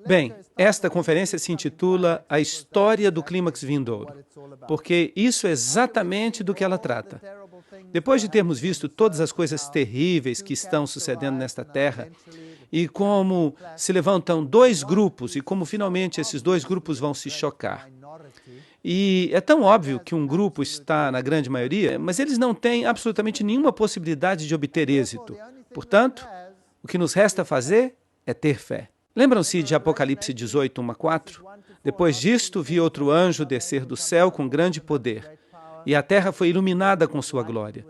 Bem, esta conferência se intitula A História do Clímax Vindouro, porque isso é exatamente do que ela trata. Depois de termos visto todas as coisas terríveis que estão sucedendo nesta terra, e como se levantam dois grupos, e como finalmente esses dois grupos vão se chocar. E é tão óbvio que um grupo está na grande maioria, mas eles não têm absolutamente nenhuma possibilidade de obter êxito. Portanto, o que nos resta fazer é ter fé. Lembram-se de Apocalipse 18, 1 a 4? Depois disto, vi outro anjo descer do céu com grande poder, e a terra foi iluminada com sua glória.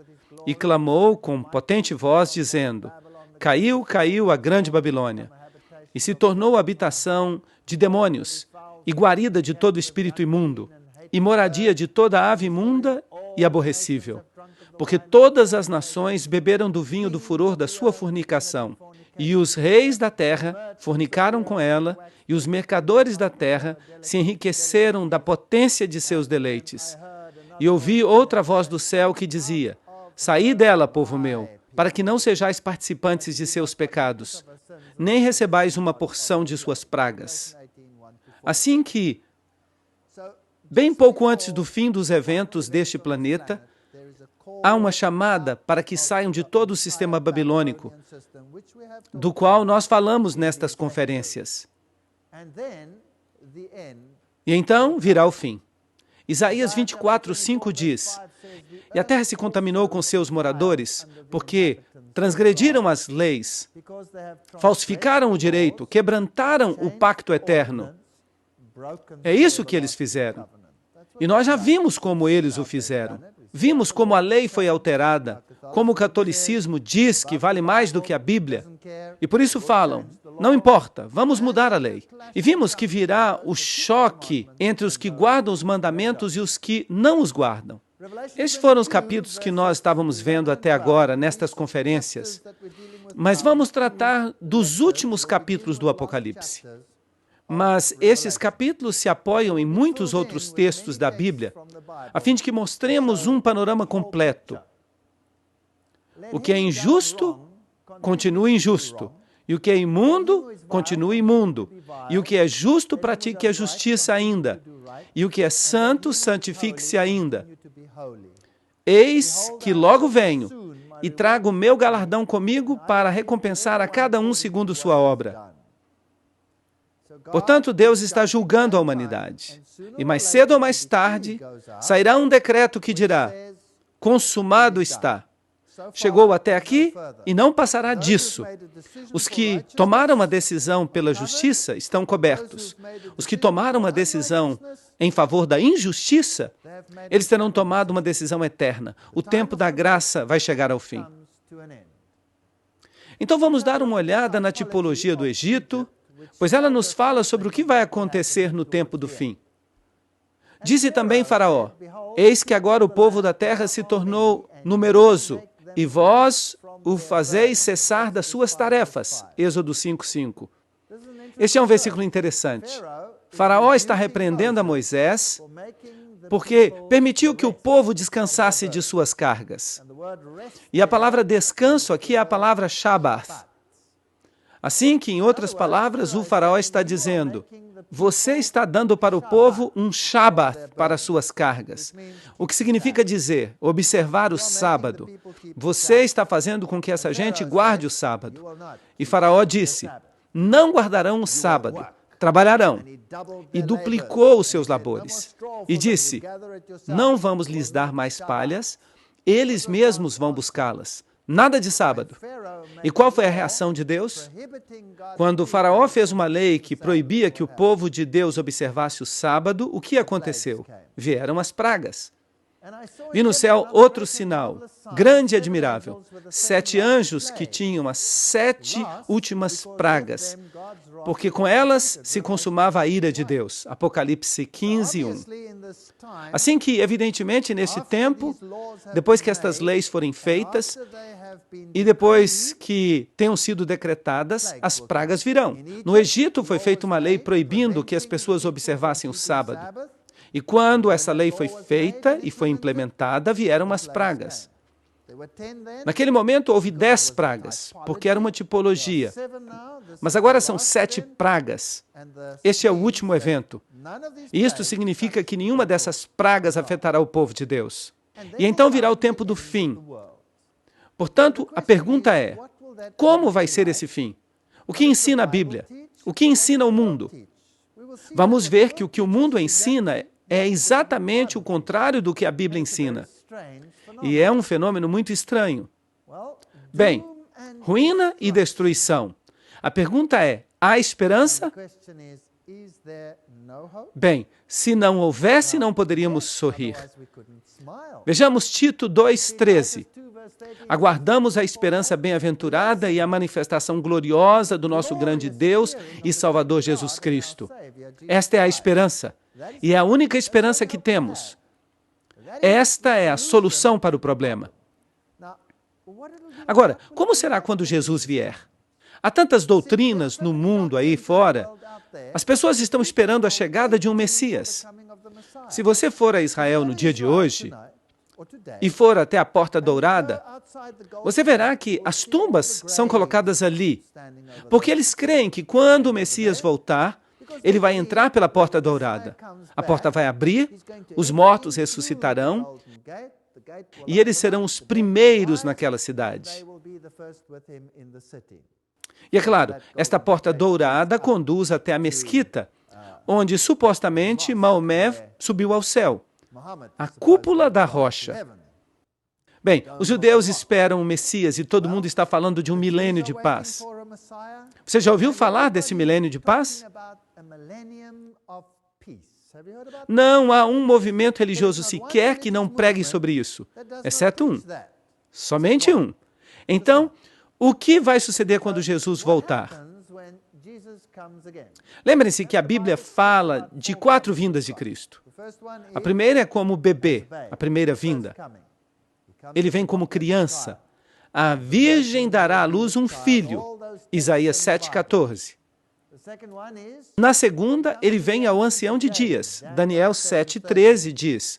E clamou com potente voz, dizendo: Caiu, caiu a grande Babilônia, e se tornou habitação de demônios, e guarida de todo espírito imundo, e moradia de toda ave imunda e aborrecível. Porque todas as nações beberam do vinho do furor da sua fornicação, e os reis da terra fornicaram com ela, e os mercadores da terra se enriqueceram da potência de seus deleites. E ouvi outra voz do céu que dizia: Saí dela, povo meu, para que não sejais participantes de seus pecados, nem recebais uma porção de suas pragas. Assim que, bem pouco antes do fim dos eventos deste planeta, há uma chamada para que saiam de todo o sistema babilônico, do qual nós falamos nestas conferências. E então virá o fim. Isaías 24, 5 diz: E a terra se contaminou com seus moradores, porque transgrediram as leis, falsificaram o direito, quebrantaram o pacto eterno. É isso que eles fizeram. E nós já vimos como eles o fizeram. Vimos como a lei foi alterada, como o catolicismo diz que vale mais do que a Bíblia. E por isso falam: não importa, vamos mudar a lei. E vimos que virá o choque entre os que guardam os mandamentos e os que não os guardam. Estes foram os capítulos que nós estávamos vendo até agora, nestas conferências. Mas vamos tratar dos últimos capítulos do Apocalipse. Mas esses capítulos se apoiam em muitos outros textos da Bíblia, a fim de que mostremos um panorama completo. O que é injusto, continue injusto. E o que é imundo, continue imundo. E o que é justo, pratique a justiça ainda. E o que é santo, santifique-se ainda. Eis que logo venho, e trago o meu galardão comigo para recompensar a cada um segundo sua obra. Portanto, Deus está julgando a humanidade. E mais cedo ou mais tarde, sairá um decreto que dirá: consumado está. Chegou até aqui e não passará disso. Os que tomaram uma decisão pela justiça estão cobertos. Os que tomaram uma decisão em favor da injustiça, eles terão tomado uma decisão eterna. O tempo da graça vai chegar ao fim. Então vamos dar uma olhada na tipologia do Egito, pois ela nos fala sobre o que vai acontecer no tempo do fim. Disse também Faraó: Eis que agora o povo da terra se tornou numeroso, e vós o fazeis cessar das suas tarefas. Êxodo 5:5. Este é um versículo interessante. Faraó está repreendendo a Moisés porque permitiu que o povo descansasse de suas cargas. E a palavra descanso aqui é a palavra Shabbat. Assim que, em outras palavras, o faraó está dizendo: você está dando para o povo um Shabat para suas cargas. O que significa dizer, observar o sábado. Você está fazendo com que essa gente guarde o sábado. E faraó disse: não guardarão o sábado, trabalharão. E duplicou os seus labores. E disse: não vamos lhes dar mais palhas, eles mesmos vão buscá-las. Nada de sábado. E qual foi a reação de Deus? Quando o faraó fez uma lei que proibia que o povo de Deus observasse o sábado, o que aconteceu? Vieram as pragas. Vi no céu outro sinal, grande e admirável. 7 anjos que tinham as 7 últimas pragas, porque com elas se consumava a ira de Deus. Apocalipse 15:1. Assim que, evidentemente, nesse tempo, depois que estas leis forem feitas, e depois que tenham sido decretadas, as pragas virão. No Egito foi feita uma lei proibindo que as pessoas observassem o sábado. E quando essa lei foi feita e foi implementada, vieram as pragas. Naquele momento houve 10 pragas, porque era uma tipologia. Mas agora são 7 pragas. Este é o último evento. E isto significa que nenhuma dessas pragas afetará o povo de Deus. E então virá o tempo do fim. Portanto, a pergunta é, como vai ser esse fim? O que ensina a Bíblia? O que ensina o mundo? Vamos ver que o que o mundo ensina é exatamente o contrário do que a Bíblia ensina. E é um fenômeno muito estranho. Bem, ruína e destruição. A pergunta é, há esperança? Bem, se não houvesse, não poderíamos sorrir. Vejamos Tito 2,13. Aguardamos a esperança bem-aventurada e a manifestação gloriosa do nosso grande Deus e Salvador Jesus Cristo. Esta é a esperança, e é a única esperança que temos. Esta é a solução para o problema. Agora, como será quando Jesus vier? Há tantas doutrinas no mundo aí fora. As pessoas estão esperando a chegada de um Messias. Se você for a Israel no dia de hoje e for até a Porta Dourada, você verá que as tumbas são colocadas ali, porque eles creem que quando o Messias voltar, ele vai entrar pela Porta Dourada. A porta vai abrir, os mortos ressuscitarão e eles serão os primeiros naquela cidade. E é claro, esta Porta Dourada conduz até a mesquita, onde supostamente Maomé subiu ao céu, a cúpula da rocha. Bem, os judeus esperam o Messias e todo mundo está falando de um milênio de paz. Você já ouviu falar desse milênio de paz? Não há um movimento religioso sequer que não pregue sobre isso, exceto um. Somente um. Então, o que vai suceder quando Jesus voltar? Lembrem-se que a Bíblia fala de 4 vindas de Cristo. A primeira é como bebê, a primeira vinda. Ele vem como criança. A virgem dará à luz um filho, Isaías 7,14. Na segunda, ele vem ao ancião de dias, Daniel 7,13 diz: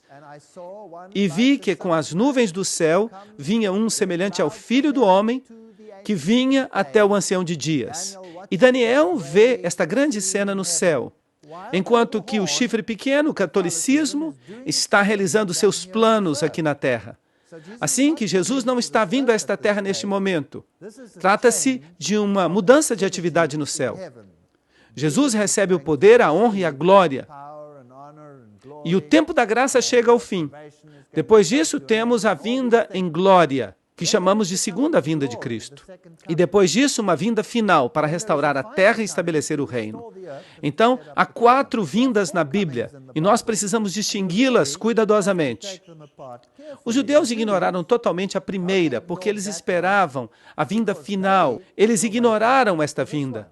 E vi que com as nuvens do céu vinha um semelhante ao Filho do Homem, que vinha até o ancião de dias. E Daniel vê esta grande cena no céu, enquanto que o chifre pequeno, o catolicismo, está realizando seus planos aqui na terra. Assim que Jesus não está vindo a esta terra neste momento. Trata-se de uma mudança de atividade no céu. Jesus recebe o poder, a honra e a glória. E o tempo da graça chega ao fim. Depois disso, temos a vinda em glória, que chamamos de segunda vinda de Cristo. E depois disso, uma vinda final para restaurar a terra e estabelecer o reino. Então, há 4 vindas na Bíblia, e nós precisamos distingui-las cuidadosamente. Os judeus ignoraram totalmente a primeira, porque eles esperavam a vinda final. Eles ignoraram esta vinda.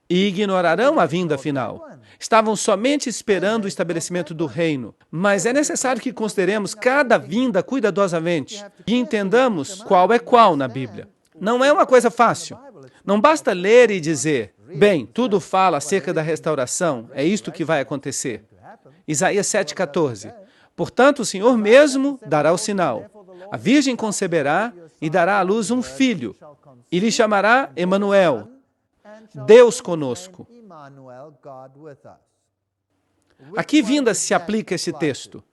E ignorarão a vinda final. Estavam somente esperando o estabelecimento do reino. Mas é necessário que consideremos cada vinda cuidadosamente e entendamos qual é qual na Bíblia. Não é uma coisa fácil. Não basta ler e dizer, bem, tudo fala acerca da restauração, é isto que vai acontecer. Isaías 7,14. Portanto, o Senhor mesmo dará o sinal. A virgem conceberá e dará à luz um filho, e lhe chamará Emanuel, Deus conosco. A que vinda se aplica esse texto?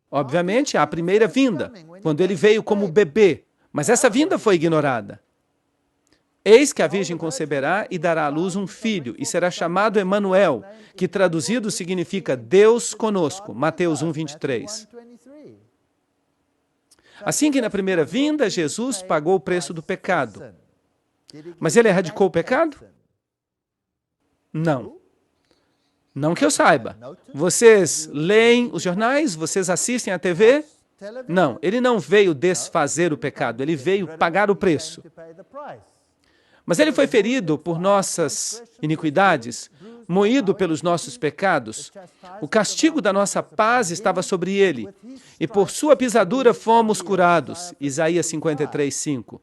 Obviamente, a primeira vinda, quando ele veio como bebê, mas essa vinda foi ignorada. Eis que a virgem conceberá e dará à luz um filho, e será chamado Emanuel, que traduzido significa Deus conosco, Mateus 1,23. Assim que na primeira vinda, Jesus pagou o preço do pecado. Mas ele erradicou o pecado? Não. Não que eu saiba. Vocês leem os jornais? Vocês assistem à TV? Não, ele não veio desfazer o pecado, ele veio pagar o preço. Mas ele foi ferido por nossas iniquidades, moído pelos nossos pecados. O castigo da nossa paz estava sobre ele, e por sua pisadura fomos curados. Isaías 53:5.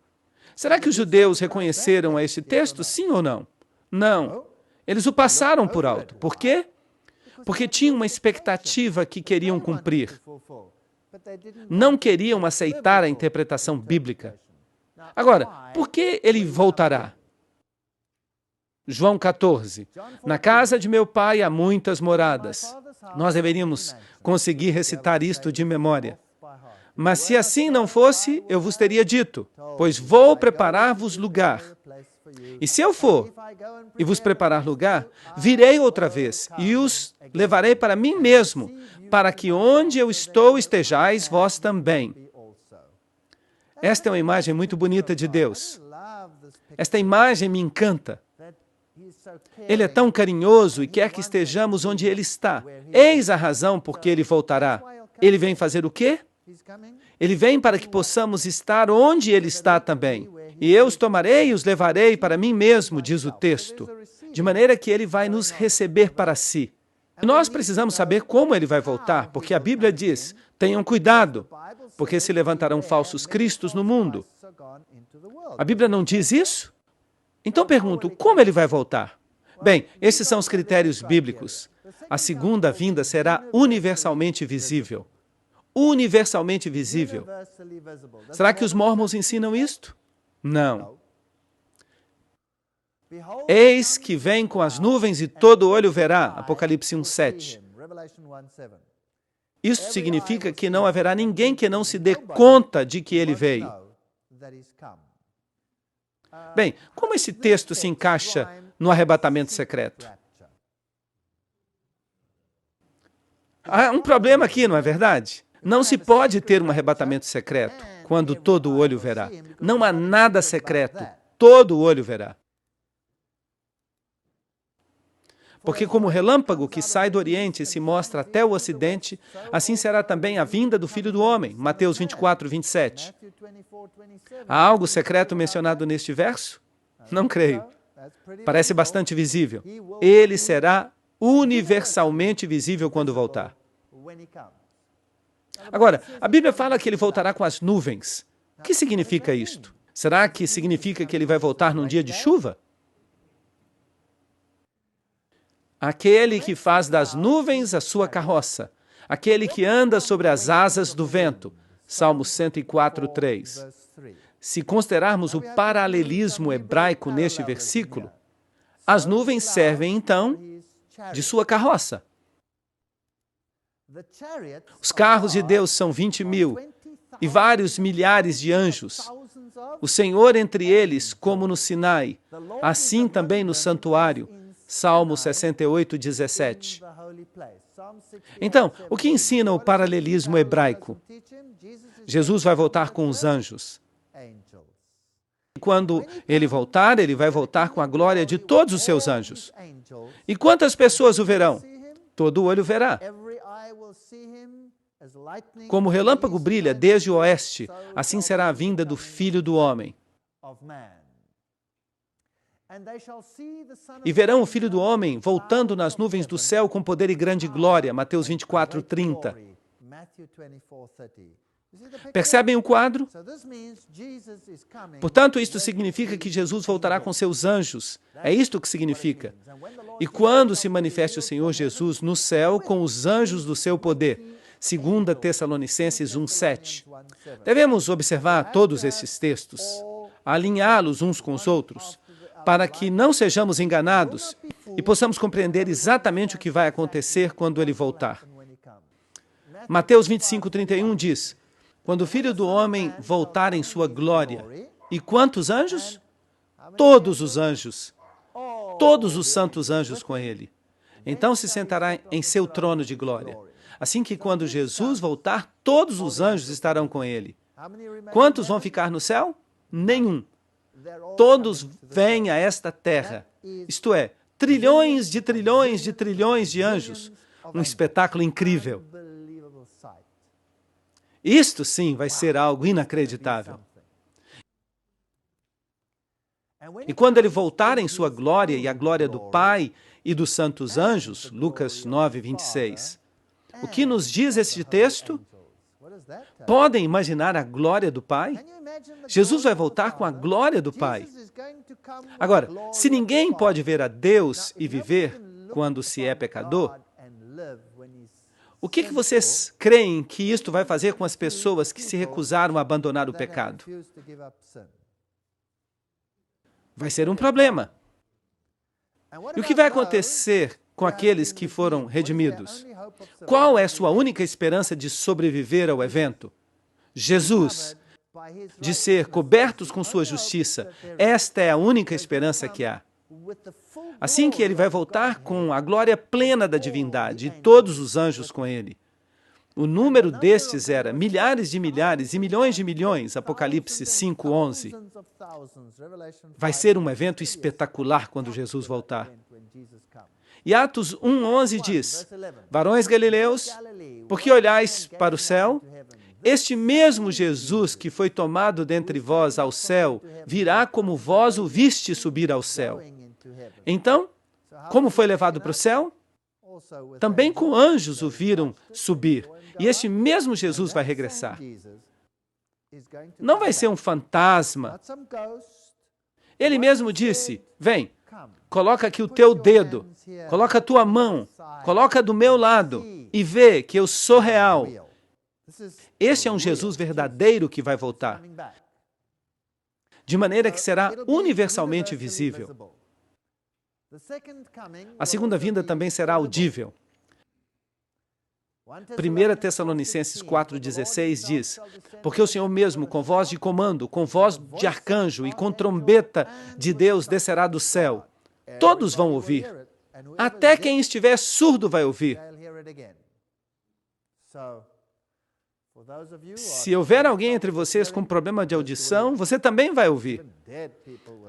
Será que os judeus reconheceram este texto, sim ou não? Não. Eles o passaram por alto. Por quê? Porque tinham uma expectativa que queriam cumprir. Não queriam aceitar a interpretação bíblica. Agora, por que ele voltará? João 14. Na casa de meu pai há muitas moradas. Nós deveríamos conseguir recitar isto de memória. Mas se assim não fosse, eu vos teria dito, pois vou preparar-vos lugar. E se eu for e vos preparar lugar, virei outra vez e os levarei para mim mesmo, para que onde eu estou estejais vós também. Esta é uma imagem muito bonita de Deus. Esta imagem me encanta. Ele é tão carinhoso e quer que estejamos onde Ele está. Eis a razão por que Ele voltará. Ele vem fazer o quê? Ele vem para que possamos estar onde Ele está também. E eu os tomarei e os levarei para mim mesmo, diz o texto, de maneira que Ele vai nos receber para si. E nós precisamos saber como Ele vai voltar, porque a Bíblia diz, tenham cuidado, porque se levantarão falsos cristos no mundo. A Bíblia não diz isso? Então pergunto, como Ele vai voltar? Bem, esses são os critérios bíblicos. A segunda vinda será universalmente visível. Universalmente visível. Será que os mormons ensinam isto? Não. Eis que vem com as nuvens e todo olho verá. Apocalipse 1:7. Isso significa que não haverá ninguém que não se dê conta de que ele veio. Bem, como esse texto se encaixa no arrebatamento secreto? Há um problema aqui, não é verdade? Não se pode ter um arrebatamento secreto quando todo o olho verá. Não há nada secreto, todo o olho verá. Porque como o relâmpago que sai do Oriente e se mostra até o Ocidente, assim será também a vinda do Filho do Homem. Mateus 24:27. Há algo secreto mencionado neste verso? Não creio. Parece bastante visível. Ele será universalmente visível quando voltar. Agora, a Bíblia fala que ele voltará com as nuvens. O que significa isto? Será que significa que ele vai voltar num dia de chuva? Aquele que faz das nuvens a sua carroça. Aquele que anda sobre as asas do vento. Salmo 104:3. Se considerarmos o paralelismo hebraico neste versículo, as nuvens servem, então, de sua carroça. Os carros de Deus são 20.000 e vários milhares de anjos. O Senhor entre eles, como no Sinai, assim também no santuário. Salmo 68:17. Então, o que ensina o paralelismo hebraico? Jesus vai voltar com os anjos. E quando ele voltar, ele vai voltar com a glória de todos os seus anjos. E quantas pessoas o verão? Todo o olho verá. Como o relâmpago brilha desde o oeste, assim será a vinda do Filho do Homem. E verão o Filho do Homem voltando nas nuvens do céu com poder e grande glória. Mateus 24:30. Percebem o quadro? Portanto, isto significa que Jesus voltará com seus anjos. É isto que significa. E quando se manifeste o Senhor Jesus no céu com os anjos do seu poder. 2 Tessalonicenses 1:7. Devemos observar todos esses textos, alinhá-los uns com os outros, para que não sejamos enganados e possamos compreender exatamente o que vai acontecer quando ele voltar. Mateus 25:31 diz, quando o Filho do Homem voltar em sua glória. E quantos anjos? Todos os anjos. Todos os santos anjos com ele. Então se sentará em seu trono de glória. Assim que quando Jesus voltar, todos os anjos estarão com ele. Quantos vão ficar no céu? Nenhum. Todos vêm a esta terra. Isto é, trilhões de trilhões de trilhões de anjos. Um espetáculo incrível. Isto sim vai ser algo inacreditável. E quando ele voltar em sua glória e a glória do Pai e dos santos anjos, Lucas 9:26. O que nos diz este texto? Podem imaginar a glória do Pai? Jesus vai voltar com a glória do Pai. Agora, se ninguém pode ver a Deus e viver quando se é pecador, O que vocês creem que isto vai fazer com as pessoas que se recusaram a abandonar o pecado? Vai ser um problema. E o que vai acontecer com aqueles que foram redimidos? Qual é sua única esperança de sobreviver ao evento? Jesus, de ser cobertos com sua justiça. Esta é a única esperança que há. Assim que ele vai voltar com a glória plena da divindade e todos os anjos com ele. O número destes era milhares de milhares e milhões de milhões, Apocalipse 5:11. Vai ser um evento espetacular quando Jesus voltar. E Atos 1:11 diz, varões galileus, por que olhais para o céu? Este mesmo Jesus que foi tomado dentre vós ao céu, virá como vós o viste subir ao céu. Então, como foi levado para o céu? Também com anjos o viram subir. E este mesmo Jesus vai regressar. Não vai ser um fantasma. Ele mesmo disse, vem, coloca aqui o teu dedo, coloca a tua mão, coloca do meu lado e vê que eu sou real. Este é um Jesus verdadeiro que vai voltar, de maneira que será universalmente visível. A segunda vinda também será audível. 1 Tessalonicenses 4,16 diz, porque o Senhor mesmo, com voz de comando, com voz de arcanjo e com trombeta de Deus descerá do céu. Todos vão ouvir. Até quem estiver surdo vai ouvir. Se houver alguém entre vocês com problema de audição, você também vai ouvir.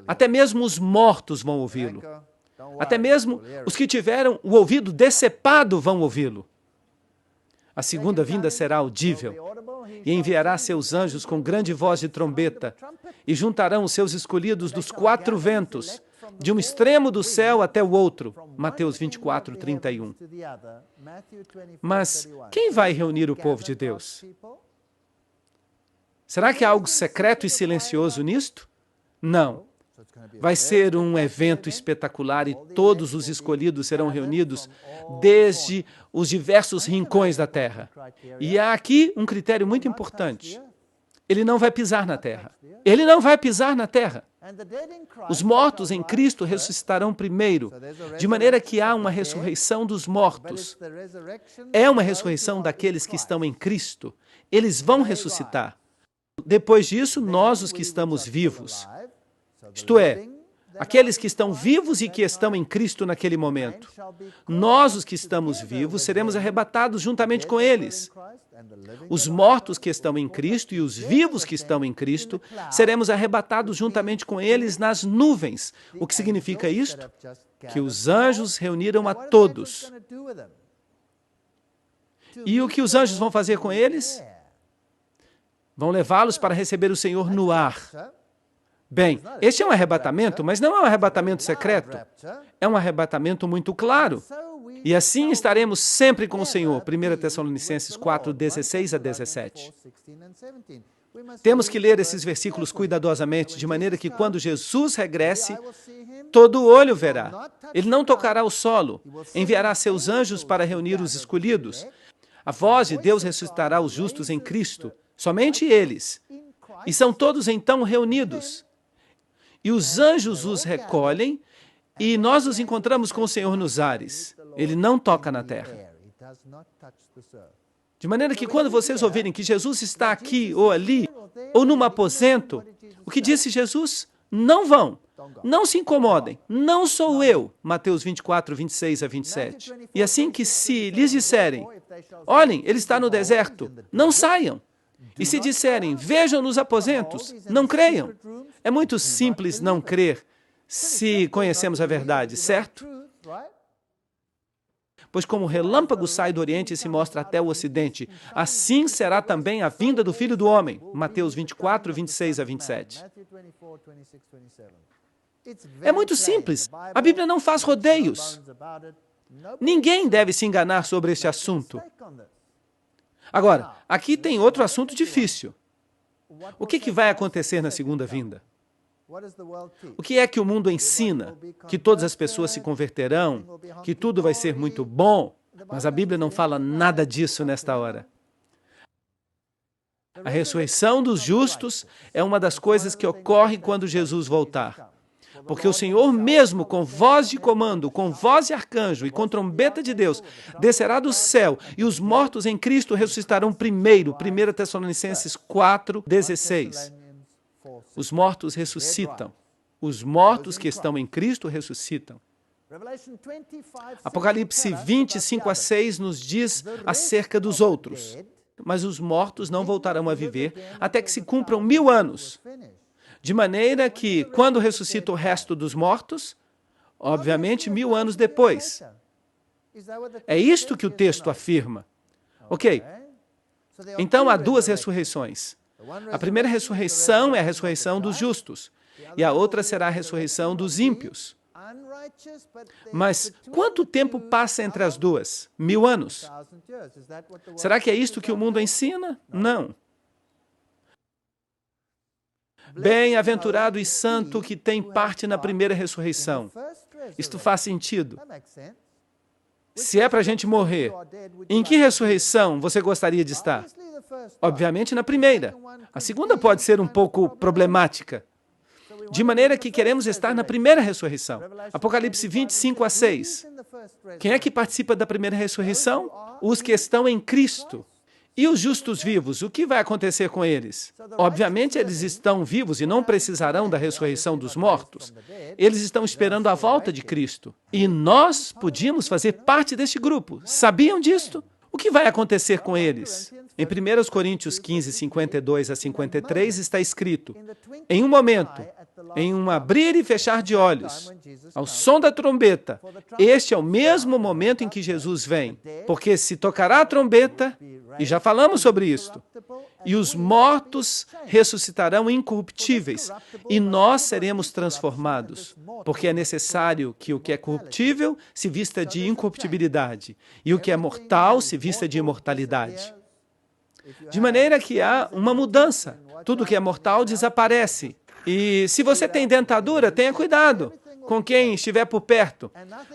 Até mesmo os mortos vão ouvi-lo. Até mesmo os que tiveram o ouvido decepado vão ouvi-lo. A segunda vinda será audível, e enviará seus anjos com grande voz de trombeta, e juntarão os seus escolhidos dos quatro ventos, de um extremo do céu até o outro. Mateus 24:31. Mas quem vai reunir o povo de Deus? Será que há algo secreto e silencioso nisto? Não. Vai ser um evento espetacular e todos os escolhidos serão reunidos desde os diversos rincões da terra. E há aqui um critério muito importante. Ele não vai pisar na terra. Ele não vai pisar na terra. Os mortos em Cristo ressuscitarão primeiro, de maneira que há uma ressurreição dos mortos. É uma ressurreição daqueles que estão em Cristo. Eles vão ressuscitar. Depois disso, nós, os que estamos vivos, isto é, aqueles que estão vivos e que estão em Cristo naquele momento. Nós, os que estamos vivos, seremos arrebatados juntamente com eles. Os mortos que estão em Cristo e os vivos que estão em Cristo, seremos arrebatados juntamente com eles nas nuvens. O que significa isto? Que os anjos reuniram a todos. E o que os anjos vão fazer com eles? Vão levá-los para receber o Senhor no ar. Bem, este é um arrebatamento, mas não é um arrebatamento secreto. É um arrebatamento muito claro. E assim estaremos sempre com o Senhor. 1 Tessalonicenses 4:16-17. Temos que ler esses versículos cuidadosamente, de maneira que quando Jesus regresse, todo olho verá. Ele não tocará o solo. Enviará seus anjos para reunir os escolhidos. A voz de Deus ressuscitará os justos em Cristo. Somente eles. E são todos então reunidos. E os anjos os recolhem, e nós nos encontramos com o Senhor nos ares. Ele não toca na terra. De maneira que quando vocês ouvirem que Jesus está aqui, ou ali, ou num aposento, o que disse Jesus? Não vão. Não se incomodem. Não sou eu. Mateus 24:26-27. E assim que se lhes disserem, olhem, ele está no deserto, não saiam. E se disserem, vejam nos aposentos, não creiam. É muito simples não crer se conhecemos a verdade, certo? Pois como o relâmpago sai do Oriente e se mostra até o Ocidente, assim será também a vinda do Filho do Homem. Mateus 24:26-27. É muito simples. A Bíblia não faz rodeios. Ninguém deve se enganar sobre este assunto. Agora, aqui tem outro assunto difícil. O que vai acontecer na segunda vinda? O que é que o mundo ensina? Que todas as pessoas se converterão? Que tudo vai ser muito bom? Mas a Bíblia não fala nada disso nesta hora. A ressurreição dos justos é uma das coisas que ocorre quando Jesus voltar. Porque o Senhor mesmo, com voz de comando, com voz de arcanjo e com trombeta de Deus, descerá do céu e os mortos em Cristo ressuscitarão primeiro. 1 Tessalonicenses 4:16. Os mortos ressuscitam. Os mortos que estão em Cristo ressuscitam. Apocalipse 25:6 nos diz acerca dos outros. Mas os mortos não voltarão a viver até que se cumpram 1000 anos. De maneira que, quando ressuscita o resto dos mortos, obviamente 1000 anos depois. É isto que o texto afirma. Ok. Então, há duas ressurreições. A primeira ressurreição é a ressurreição dos justos, e a outra será a ressurreição dos ímpios. Mas quanto tempo passa entre as duas? 1000 anos. Será que é isto que o mundo ensina? Não. Bem-aventurado e santo que tem parte na primeira ressurreição. Isto faz sentido. Se é para a gente morrer, em que ressurreição você gostaria de estar? Obviamente na primeira. A segunda pode ser um pouco problemática. De maneira que queremos estar na primeira ressurreição. Apocalipse 25:6. Quem é que participa da primeira ressurreição? Os que estão em Cristo. E os justos vivos, o que vai acontecer com eles? Obviamente, eles estão vivos e não precisarão da ressurreição dos mortos. Eles estão esperando a volta de Cristo. E nós podíamos fazer parte deste grupo. Sabiam disto? O que vai acontecer com eles? Em 1 Coríntios 15:52-53 está escrito: em um momento, em um abrir e fechar de olhos, ao som da trombeta, este é o mesmo momento em que Jesus vem, porque se tocará a trombeta, e já falamos sobre isto, e os mortos ressuscitarão incorruptíveis, e nós seremos transformados, porque é necessário que o que é corruptível se vista de incorruptibilidade, e o que é mortal se vista de imortalidade. De maneira que há uma mudança. Tudo que é mortal desaparece. E se você tem dentadura, tenha cuidado com quem estiver por perto,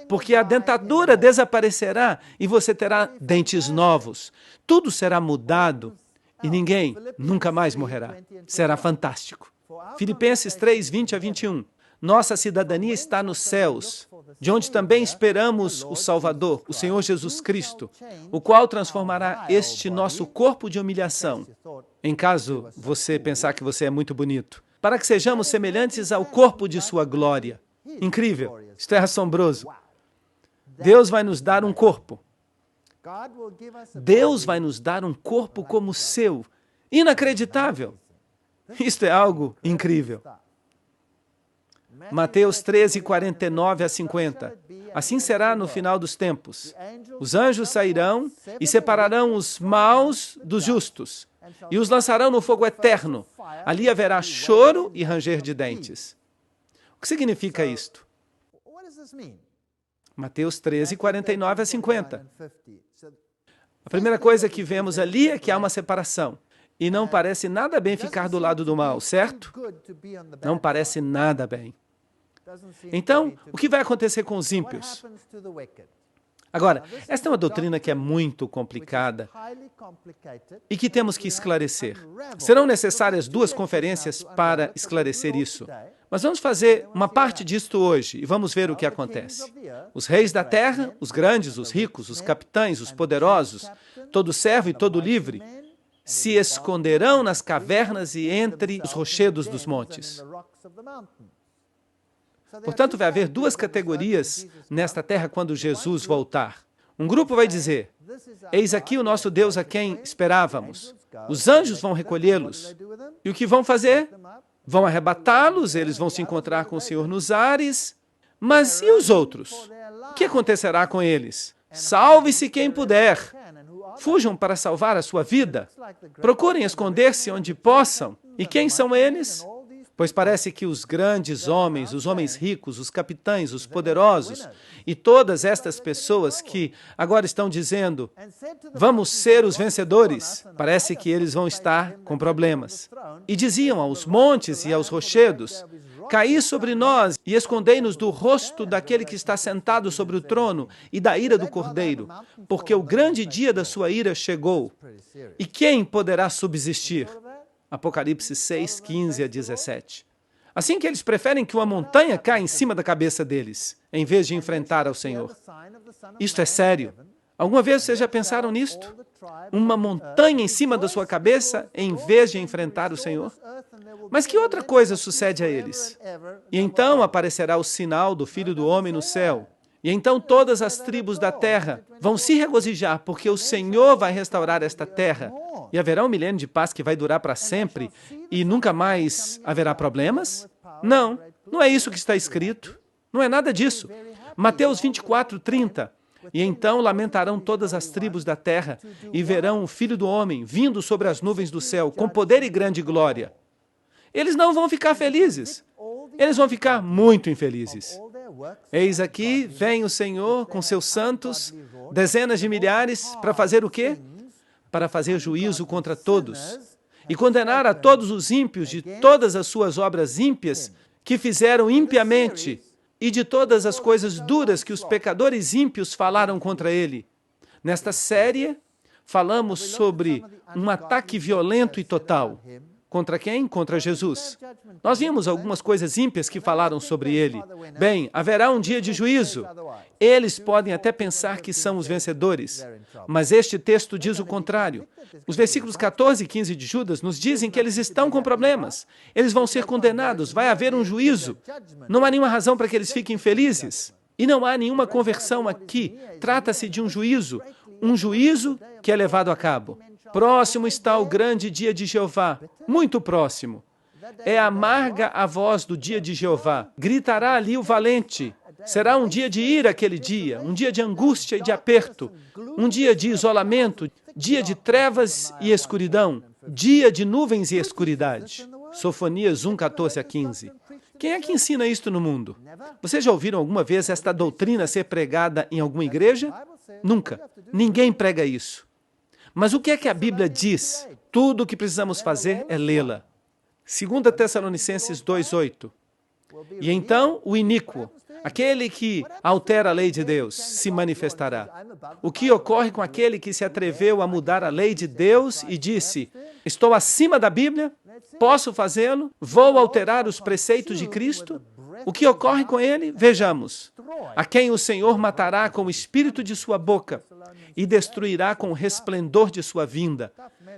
porque a dentadura desaparecerá e você terá dentes novos. Tudo será mudado e ninguém nunca mais morrerá. Será fantástico. Filipenses 3:20-21. Nossa cidadania está nos céus, de onde também esperamos o Salvador, o Senhor Jesus Cristo, o qual transformará este nosso corpo de humilhação, em caso você pensar que você é muito bonito, para que sejamos semelhantes ao corpo de sua glória. Incrível, isto é assombroso. Deus vai nos dar um corpo. Deus vai nos dar um corpo como o seu. Inacreditável. Isto é algo incrível. Mateus 13:49-50. Assim será no final dos tempos. Os anjos sairão e separarão os maus dos justos e os lançarão no fogo eterno. Ali haverá choro e ranger de dentes. O que significa isto? Mateus 13:49-50. A primeira coisa que vemos ali é que há uma separação. E não parece nada bem ficar do lado do mal, certo? Não parece nada bem. Então, o que vai acontecer com os ímpios? Agora, esta é uma doutrina que é muito complicada e que temos que esclarecer. Serão necessárias 2 conferências para esclarecer isso. Mas vamos fazer uma parte disto hoje e vamos ver o que acontece. Os reis da terra, os grandes, os ricos, os capitães, os poderosos, todo servo e todo livre, se esconderão nas cavernas e entre os rochedos dos montes. Portanto, vai haver 2 categorias nesta terra quando Jesus voltar. Um grupo vai dizer: eis aqui o nosso Deus a quem esperávamos. Os anjos vão recolhê-los. E o que vão fazer? Vão arrebatá-los, eles vão se encontrar com o Senhor nos ares. Mas e os outros? O que acontecerá com eles? Salve-se quem puder. Fujam para salvar a sua vida. Procurem esconder-se onde possam. E quem são eles? Pois parece que os grandes homens, os homens ricos, os capitães, os poderosos e todas estas pessoas que agora estão dizendo: vamos ser os vencedores, parece que eles vão estar com problemas. E diziam aos montes e aos rochedos: caí sobre nós e escondei-nos do rosto daquele que está sentado sobre o trono e da ira do Cordeiro, porque o grande dia da sua ira chegou. E quem poderá subsistir? Apocalipse 6, 15 a 17. Assim que eles preferem que uma montanha caia em cima da cabeça deles, em vez de enfrentar ao Senhor. Isto é sério. Alguma vez vocês já pensaram nisto? Uma montanha em cima da sua cabeça, em vez de enfrentar o Senhor? Mas que outra coisa sucede a eles? E então aparecerá o sinal do Filho do Homem no céu. E então todas as tribos da terra vão se regozijar, porque o Senhor vai restaurar esta terra. E haverá um milênio de paz que vai durar para sempre e nunca mais haverá problemas? Não, não é isso que está escrito. Não é nada disso. Mateus 24, 30. E então lamentarão todas as tribos da terra e verão o Filho do Homem vindo sobre as nuvens do céu com poder e grande glória. Eles não vão ficar felizes. Eles vão ficar muito infelizes. Eis aqui vem o Senhor com seus santos, dezenas de milhares, para fazer o quê? Para fazer juízo contra todos e condenar a todos os ímpios de todas as suas obras ímpias que fizeram impiamente e de todas as coisas duras que os pecadores ímpios falaram contra ele. Nesta série, falamos sobre um ataque violento e total. Contra quem? Contra Jesus. Nós vimos algumas coisas ímpias que falaram sobre ele. Bem, haverá um dia de juízo. Eles podem até pensar que são os vencedores, mas este texto diz o contrário. Os versículos 14 e 15 de Judas nos dizem que eles estão com problemas. Eles vão ser condenados, vai haver um juízo. Não há nenhuma razão para que eles fiquem felizes. E não há nenhuma conversão aqui. Trata-se de um juízo que é levado a cabo. Próximo está o grande dia de Jeová, muito próximo. É amarga a voz do dia de Jeová. Gritará ali o valente. Será um dia de ira aquele dia, um dia de angústia e de aperto, um dia de isolamento, dia de trevas e escuridão, dia de nuvens e escuridade. Sofonias 1, 14 a 15. Quem é que ensina isto no mundo? Vocês já ouviram alguma vez esta doutrina ser pregada em alguma igreja? Nunca. Ninguém prega isso. Mas o que é que a Bíblia diz? Tudo o que precisamos fazer é lê-la. 2 Tessalonicenses 2:8. E então o iníquo, aquele que altera a lei de Deus, se manifestará. O que ocorre com aquele que se atreveu a mudar a lei de Deus e disse: estou acima da Bíblia, posso fazê-lo, vou alterar os preceitos de Cristo? O que ocorre com ele? Vejamos. A quem o Senhor matará com o espírito de sua boca e destruirá com o resplendor de sua vinda.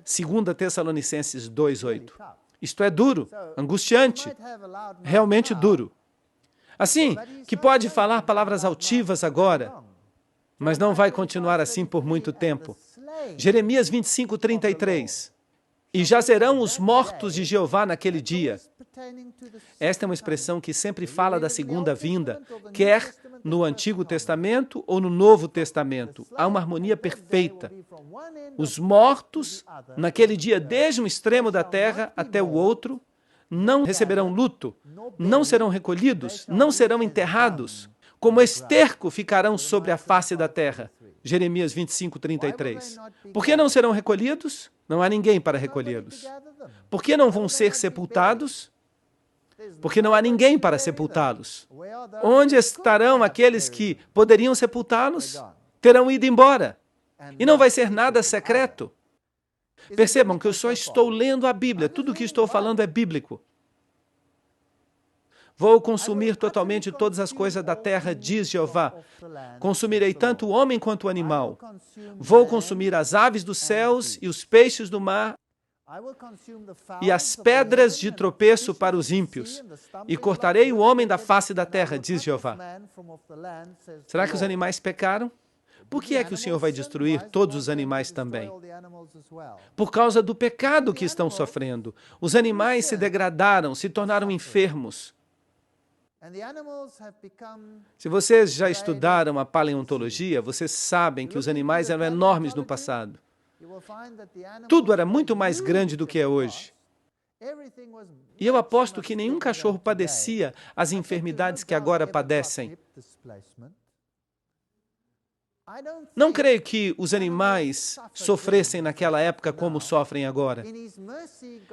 2 Tessalonicenses 2:8. Isto é duro, angustiante, realmente duro. Assim, que pode falar palavras altivas agora, mas não vai continuar assim por muito tempo. Jeremias 25:33. E jazerão os mortos de Jeová naquele dia. Esta é uma expressão que sempre fala da segunda vinda, quer no Antigo Testamento ou no Novo Testamento. Há uma harmonia perfeita. Os mortos, naquele dia, desde um extremo da terra até o outro, não receberão luto, não serão recolhidos, não serão enterrados. Como esterco ficarão sobre a face da terra. Jeremias 25:33. Por que não serão recolhidos? Não há ninguém para recolhê-los. Por que não vão ser sepultados? Porque não há ninguém para sepultá-los. Onde estarão aqueles que poderiam sepultá-los? Terão ido embora. E não vai ser nada secreto. Percebam que eu só estou lendo a Bíblia. Tudo o que estou falando é bíblico. Vou consumir totalmente todas as coisas da terra, diz Jeová. Consumirei tanto o homem quanto o animal. Vou consumir as aves dos céus e os peixes do mar e as pedras de tropeço para os ímpios. E cortarei o homem da face da terra, diz Jeová. Será que os animais pecaram? Por que é que o Senhor vai destruir todos os animais também? Por causa do pecado que estão sofrendo. Os animais se degradaram, se tornaram enfermos. Se vocês já estudaram a paleontologia, vocês sabem que os animais eram enormes no passado. Tudo era muito mais grande do que é hoje. E eu aposto que nenhum cachorro padecia as enfermidades que agora padecem. Não creio que os animais sofressem naquela época como sofrem agora.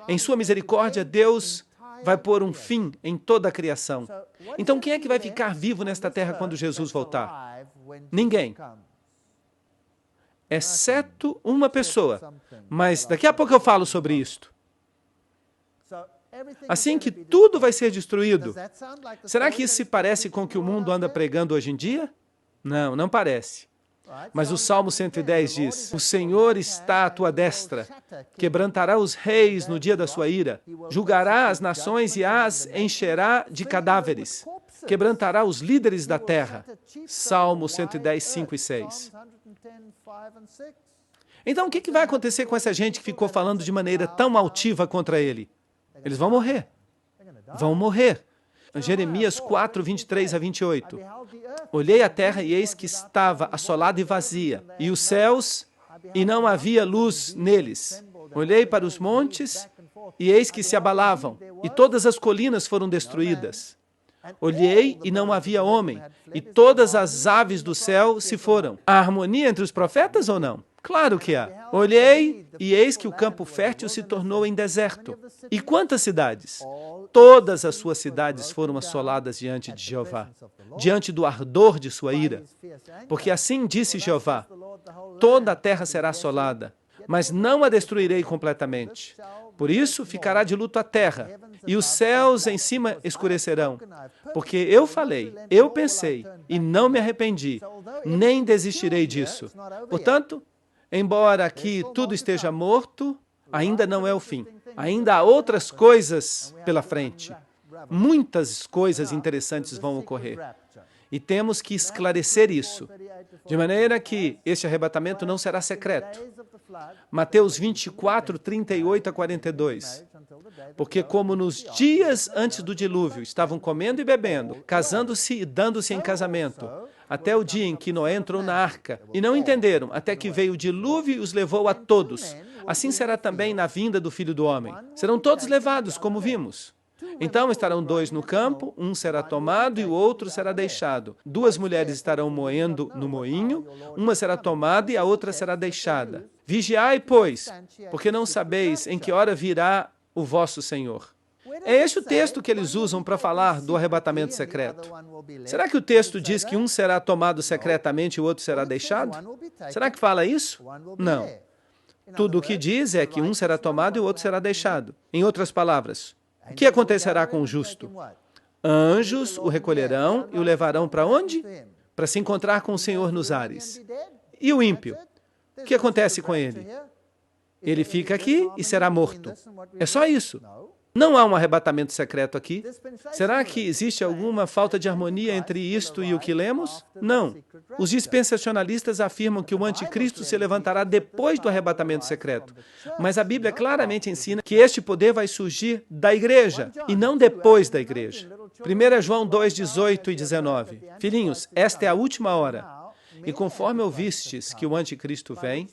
Em sua misericórdia, Deus vai pôr um fim em toda a criação. Então, quem é que vai ficar vivo nesta terra quando Jesus voltar? Ninguém. Exceto uma pessoa. Mas daqui a pouco eu falo sobre isto. Assim que tudo vai ser destruído. Será que isso se parece com o que o mundo anda pregando hoje em dia? Não, não parece. Mas o Salmo 110 diz: o Senhor está à tua destra, quebrantará os reis no dia da sua ira, julgará as nações e as encherá de cadáveres, quebrantará os líderes da terra. Salmo 110, 5 e 6. Então, o que vai acontecer com essa gente que ficou falando de maneira tão altiva contra ele? Eles vão morrer. Vão morrer. Jeremias 4, 23 a 28. Olhei a terra e eis que estava assolada e vazia, e os céus, e não havia luz neles. Olhei para os montes, e eis que se abalavam, e todas as colinas foram destruídas. Olhei e não havia homem, e todas as aves do céu se foram. Há harmonia entre os profetas ou não? Claro que há. Olhei e eis que o campo fértil se tornou em deserto. E quantas cidades? Todas as suas cidades foram assoladas diante de Jeová, diante do ardor de sua ira. Porque assim disse Jeová: toda a terra será assolada, mas não a destruirei completamente. Por isso ficará de luto a terra, e os céus em cima escurecerão. Porque eu falei, eu pensei, e não me arrependi, nem desistirei disso. Portanto, embora aqui tudo esteja morto, ainda não é o fim. Ainda há outras coisas pela frente. Muitas coisas interessantes vão ocorrer. E temos que esclarecer isso, de maneira que este arrebatamento não será secreto. Mateus 24, 38 a 42. Porque como nos dias antes do dilúvio estavam comendo e bebendo, casando-se e dando-se em casamento, até o dia em que Noé entrou na arca, e não entenderam, até que veio o dilúvio e os levou a todos. Assim será também na vinda do Filho do Homem. Serão todos levados, como vimos. Então estarão dois no campo, um será tomado e o outro será deixado. Duas mulheres estarão moendo no moinho, uma será tomada e a outra será deixada. Vigiai, pois, porque não sabeis em que hora virá o vosso Senhor. É este o texto que eles usam para falar do arrebatamento secreto. Será que o texto diz que um será tomado secretamente e o outro será deixado? Será que fala isso? Não. Tudo o que diz é que um será tomado e o outro será deixado. Em outras palavras, o que acontecerá com o justo? Anjos o recolherão e o levarão para onde? Para se encontrar com o Senhor nos ares. E o ímpio? O que acontece com ele? Ele fica aqui e será morto. É só isso. Não há um arrebatamento secreto aqui. Será que existe alguma falta de harmonia entre isto e o que lemos? Não. Os dispensacionalistas afirmam que o anticristo se levantará depois do arrebatamento secreto. Mas a Bíblia claramente ensina que este poder vai surgir da igreja e não depois da igreja. 1 João 2, 18 e 19. Filhinhos, esta é a última hora. E conforme ouvistes que o anticristo vem,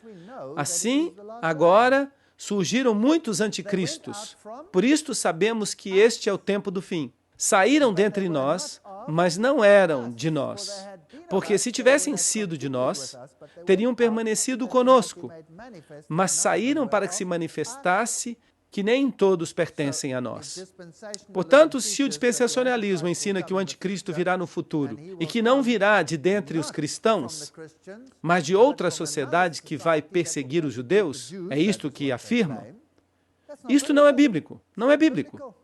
assim agora surgiram muitos anticristos. Por isto sabemos que este é o tempo do fim. Saíram dentre nós, mas não eram de nós. Porque se tivessem sido de nós, teriam permanecido conosco. Mas saíram para que se manifestasse que nem todos pertencem a nós. Portanto, se o dispensacionalismo ensina que o anticristo virá no futuro e que não virá de dentre os cristãos, mas de outra sociedade que vai perseguir os judeus, é isto que afirmam, isto não é bíblico, não é bíblico.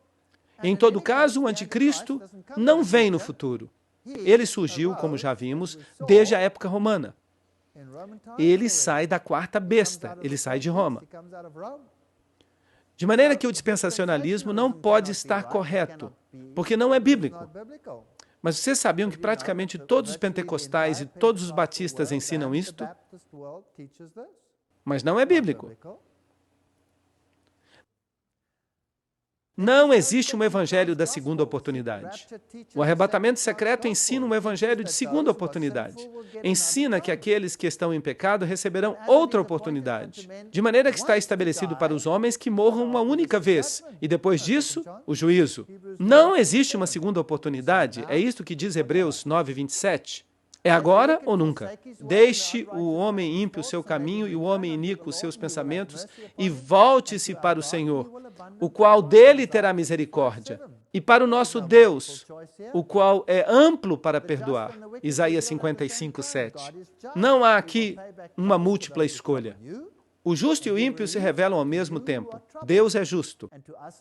Em todo caso, o anticristo não vem no futuro. Ele surgiu, como já vimos, desde a época romana. Ele sai da quarta besta, ele sai de Roma. De maneira que o dispensacionalismo não pode estar correto, porque não é bíblico. Mas vocês sabiam que praticamente todos os pentecostais e todos os batistas ensinam isto? Mas não é bíblico. Não existe um evangelho da segunda oportunidade. O arrebatamento secreto ensina um evangelho de segunda oportunidade. Ensina que aqueles que estão em pecado receberão outra oportunidade. De maneira que está estabelecido para os homens que morram uma única vez. E depois disso, o juízo. Não existe uma segunda oportunidade. É isto que diz Hebreus 9, 27. É agora ou nunca? Deixe o homem ímpio o seu caminho e o homem iníquo os seus pensamentos e volte-se para o Senhor, o qual dele terá misericórdia, e para o nosso Deus, o qual é amplo para perdoar. Isaías 55, 7. Não há aqui uma múltipla escolha. O justo e o ímpio se revelam ao mesmo tempo. Deus é justo.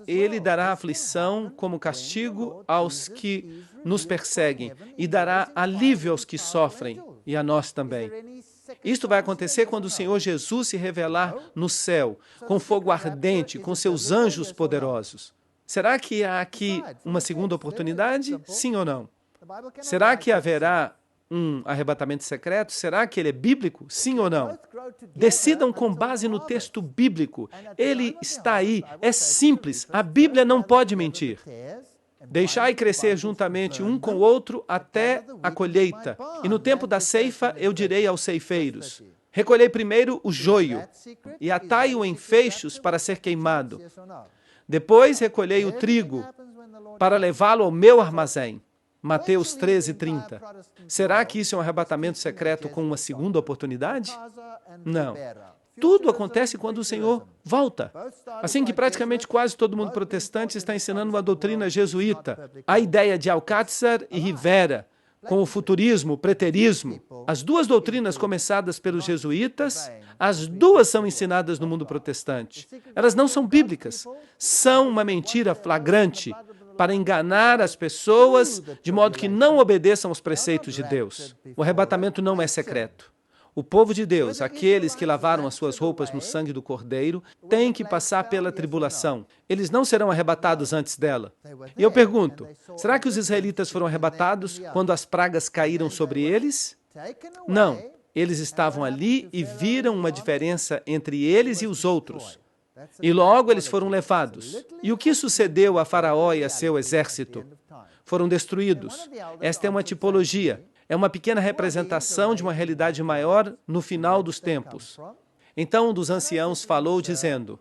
Ele dará aflição como castigo aos que nos perseguem e dará alívio aos que sofrem, e a nós também. Isto vai acontecer quando o Senhor Jesus se revelar no céu, com fogo ardente, com seus anjos poderosos. Será que há aqui uma segunda oportunidade? Sim ou não? Será que haverá um arrebatamento secreto? Será que ele é bíblico? Sim ou não? Decidam com base no texto bíblico. Ele está aí, é simples, a Bíblia não pode mentir. Deixai crescer juntamente um com o outro até a colheita. E no tempo da ceifa eu direi aos ceifeiros: recolhei primeiro o joio e atai-o em feixes para ser queimado. Depois recolhei o trigo para levá-lo ao meu armazém. Mateus 13:30. Será que isso é um arrebatamento secreto com uma segunda oportunidade? Não. Tudo acontece quando o Senhor volta. Assim que praticamente quase todo mundo protestante está ensinando uma doutrina jesuíta, a ideia de Alcácer e Rivera, com o futurismo, o preterismo. As duas doutrinas começadas pelos jesuítas, as duas são ensinadas no mundo protestante. Elas não são bíblicas, são uma mentira flagrante para enganar as pessoas de modo que não obedeçam aos preceitos de Deus. O arrebatamento não é secreto. O povo de Deus, aqueles que lavaram as suas roupas no sangue do Cordeiro, têm que passar pela tribulação. Eles não serão arrebatados antes dela. E eu pergunto, será que os israelitas foram arrebatados quando as pragas caíram sobre eles? Não. Eles estavam ali e viram uma diferença entre eles e os outros. E logo eles foram levados. E o que sucedeu a Faraó e a seu exército? Foram destruídos. Esta é uma tipologia. É uma pequena representação de uma realidade maior no final dos tempos. Então um dos anciãos falou, dizendo: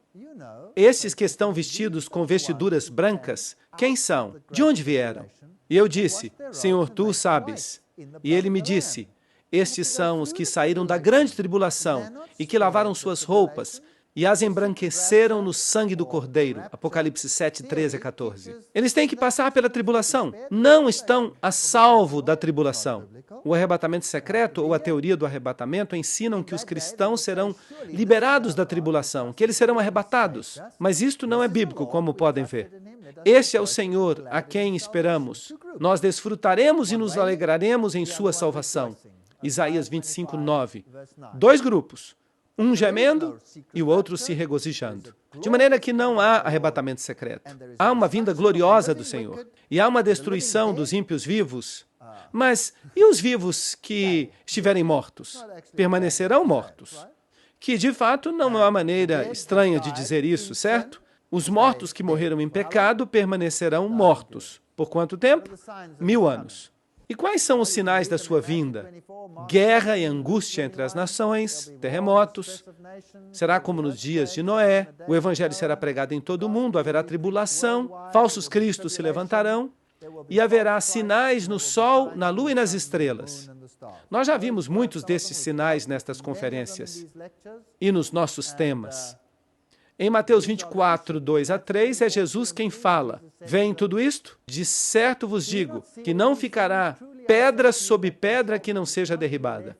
estes que estão vestidos com vestiduras brancas, quem são? De onde vieram? E eu disse: Senhor, tu sabes. E ele me disse: estes são os que saíram da grande tribulação e que lavaram suas roupas e as embranqueceram no sangue do Cordeiro. Apocalipse 7, 13 a 14. Eles têm que passar pela tribulação. Não estão a salvo da tribulação. O arrebatamento secreto ou a teoria do arrebatamento ensinam que os cristãos serão liberados da tribulação, que eles serão arrebatados. Mas isto não é bíblico, como podem ver. Este é o Senhor a quem esperamos. Nós desfrutaremos e nos alegraremos em sua salvação. Isaías 25, 9. Dois grupos. Um gemendo e o outro se regozijando. De maneira que não há arrebatamento secreto. Há uma vinda gloriosa do Senhor. E há uma destruição dos ímpios vivos. Mas e os vivos que estiverem mortos? Permanecerão mortos. Que, de fato, não é uma maneira estranha de dizer isso, certo? Os mortos que morreram em pecado permanecerão mortos. Por quanto tempo? 1000 anos. E quais são os sinais da sua vinda? Guerra e angústia entre as nações, terremotos. Será como nos dias de Noé, o evangelho será pregado em todo o mundo, haverá tribulação, falsos cristos se levantarão, e haverá sinais no sol, na lua e nas estrelas. Nós já vimos muitos desses sinais nestas conferências e nos nossos temas. Em Mateus 24, 2 a 3, é Jesus quem fala. Vem tudo isto? De certo vos digo que não ficará pedra sobre pedra que não seja derribada.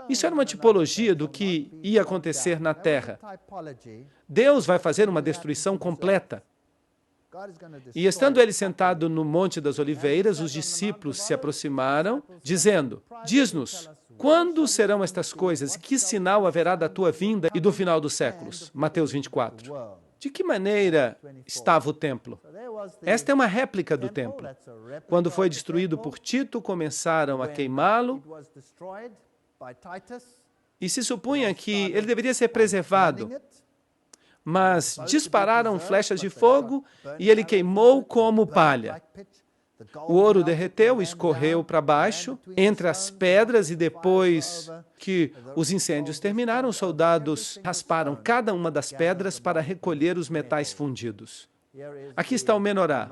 Isso era uma tipologia do que ia acontecer na terra. Deus vai fazer uma destruição completa. E estando ele sentado no Monte das Oliveiras, os discípulos se aproximaram, dizendo: diz-nos, quando serão estas coisas? Que sinal haverá da tua vinda e do final dos séculos? Mateus 24. De que maneira estava o templo? Esta é uma réplica do templo. Quando foi destruído por Tito, começaram a queimá-lo e se supunha que ele deveria ser preservado. Mas dispararam flechas de fogo e ele queimou como palha. O ouro derreteu, escorreu para baixo, entre as pedras, e depois que os incêndios terminaram, os soldados rasparam cada uma das pedras para recolher os metais fundidos. Aqui está o menorá,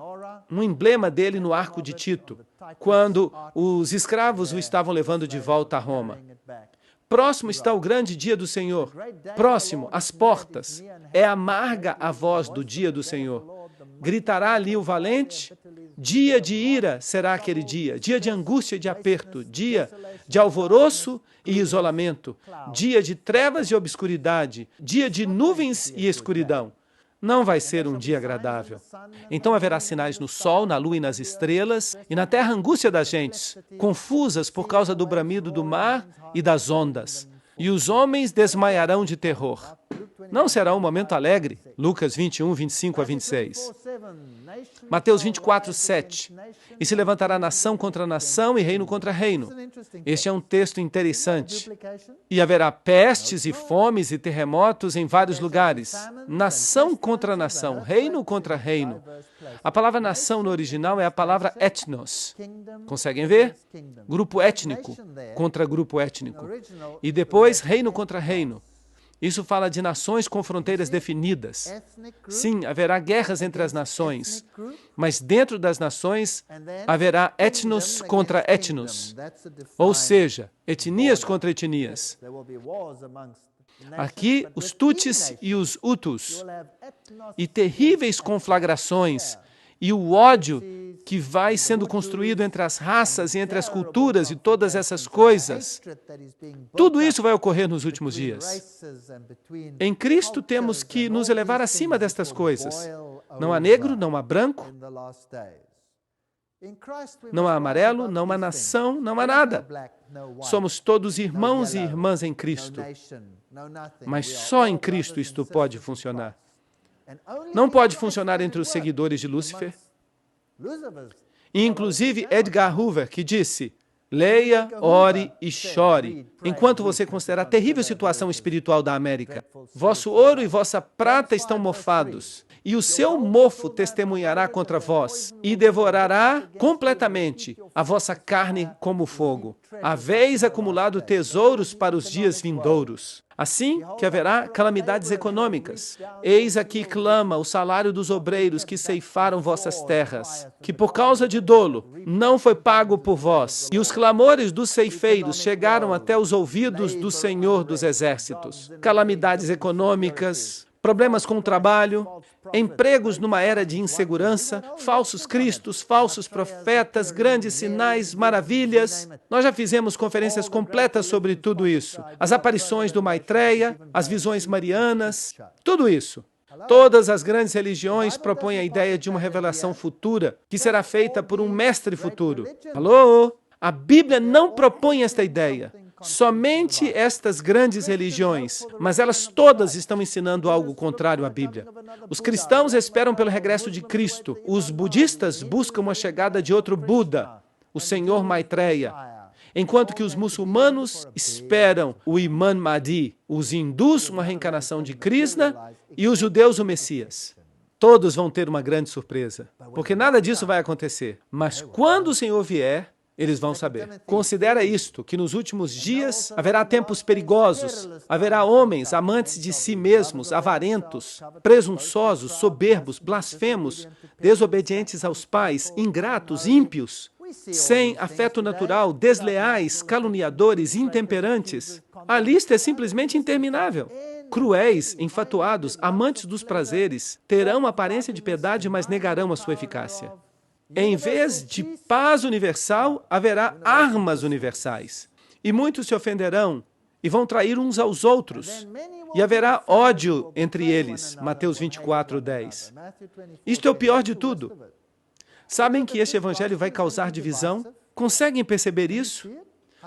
um emblema dele no arco de Tito, quando os escravos o estavam levando de volta a Roma. Próximo está o grande dia do Senhor. Próximo, às portas. É amarga a voz do dia do Senhor. Gritará ali o valente. Dia de ira será aquele dia. Dia de angústia e de aperto. Dia de alvoroço e isolamento. Dia de trevas e obscuridade. Dia de nuvens e escuridão. Não vai ser um dia agradável. Então haverá sinais no sol, na lua e nas estrelas, e na terra angústia das gentes, confusas por causa do bramido do mar e das ondas. E os homens desmaiarão de terror. Não será um momento alegre. Lucas 21, 25 a 26. Mateus 24, 7. E se levantará nação contra nação e reino contra reino. Este é um texto interessante. E haverá pestes e fomes e terremotos em vários lugares. Nação contra nação, reino contra reino. A palavra nação no original é a palavra etnos. Conseguem ver? Grupo étnico contra grupo étnico. E depois, reino contra reino. Isso fala de nações com fronteiras definidas. Sim, haverá guerras entre as nações, mas dentro das nações haverá etnos contra etnos, ou seja, etnias contra etnias. Aqui, os Tutsis e os Hutus, e terríveis conflagrações, e o ódio que vai sendo construído entre as raças e entre as culturas e todas essas coisas. Tudo isso vai ocorrer nos últimos dias. Em Cristo temos que nos elevar acima destas coisas. Não há negro, não há branco, não há amarelo, não há nação, não há nada. Somos todos irmãos e irmãs em Cristo. Mas só em Cristo isto pode funcionar. Não pode funcionar entre os seguidores de Lúcifer. E, inclusive, Edgar Hoover, que disse, leia, ore e chore, enquanto você considerar a terrível situação espiritual da América. Vosso ouro e vossa prata estão mofados, e o seu mofo testemunhará contra vós, e devorará completamente a vossa carne como fogo. Haveis acumulado tesouros para os dias vindouros. Assim que haverá calamidades econômicas. Eis aqui clama o salário dos obreiros que ceifaram vossas terras, que por causa de dolo não foi pago por vós. E os clamores dos ceifeiros chegaram até os ouvidos do Senhor dos Exércitos. Calamidades econômicas, problemas com o trabalho, empregos numa era de insegurança, falsos cristos, falsos profetas, grandes sinais, maravilhas. Nós já fizemos conferências completas sobre tudo isso. As aparições do Maitreya, as visões marianas, tudo isso. Todas as grandes religiões propõem a ideia de uma revelação futura que será feita por um mestre futuro. Alô? A Bíblia não propõe esta ideia. Somente estas grandes religiões, mas elas todas estão ensinando algo contrário à Bíblia. Os cristãos esperam pelo regresso de Cristo. Os budistas buscam a chegada de outro Buda, o Senhor Maitreya. Enquanto que os muçulmanos esperam o Imam Mahdi, os hindus uma reencarnação de Krishna e os judeus o Messias. Todos vão ter uma grande surpresa, porque nada disso vai acontecer. Mas quando o Senhor vier, eles vão saber. Considera isto, que nos últimos dias haverá tempos perigosos, haverá homens amantes de si mesmos, avarentos, presunçosos, soberbos, blasfemos, desobedientes aos pais, ingratos, ímpios, sem afeto natural, desleais, caluniadores, intemperantes. A lista é simplesmente interminável. Cruéis, enfatuados, amantes dos prazeres, terão aparência de piedade, mas negarão a sua eficácia. Em vez de paz universal, haverá armas universais. E muitos se ofenderão e vão trair uns aos outros. E haverá ódio entre eles. Mateus 24, 10. Isto é o pior de tudo. Sabem que este evangelho vai causar divisão? Conseguem perceber isso?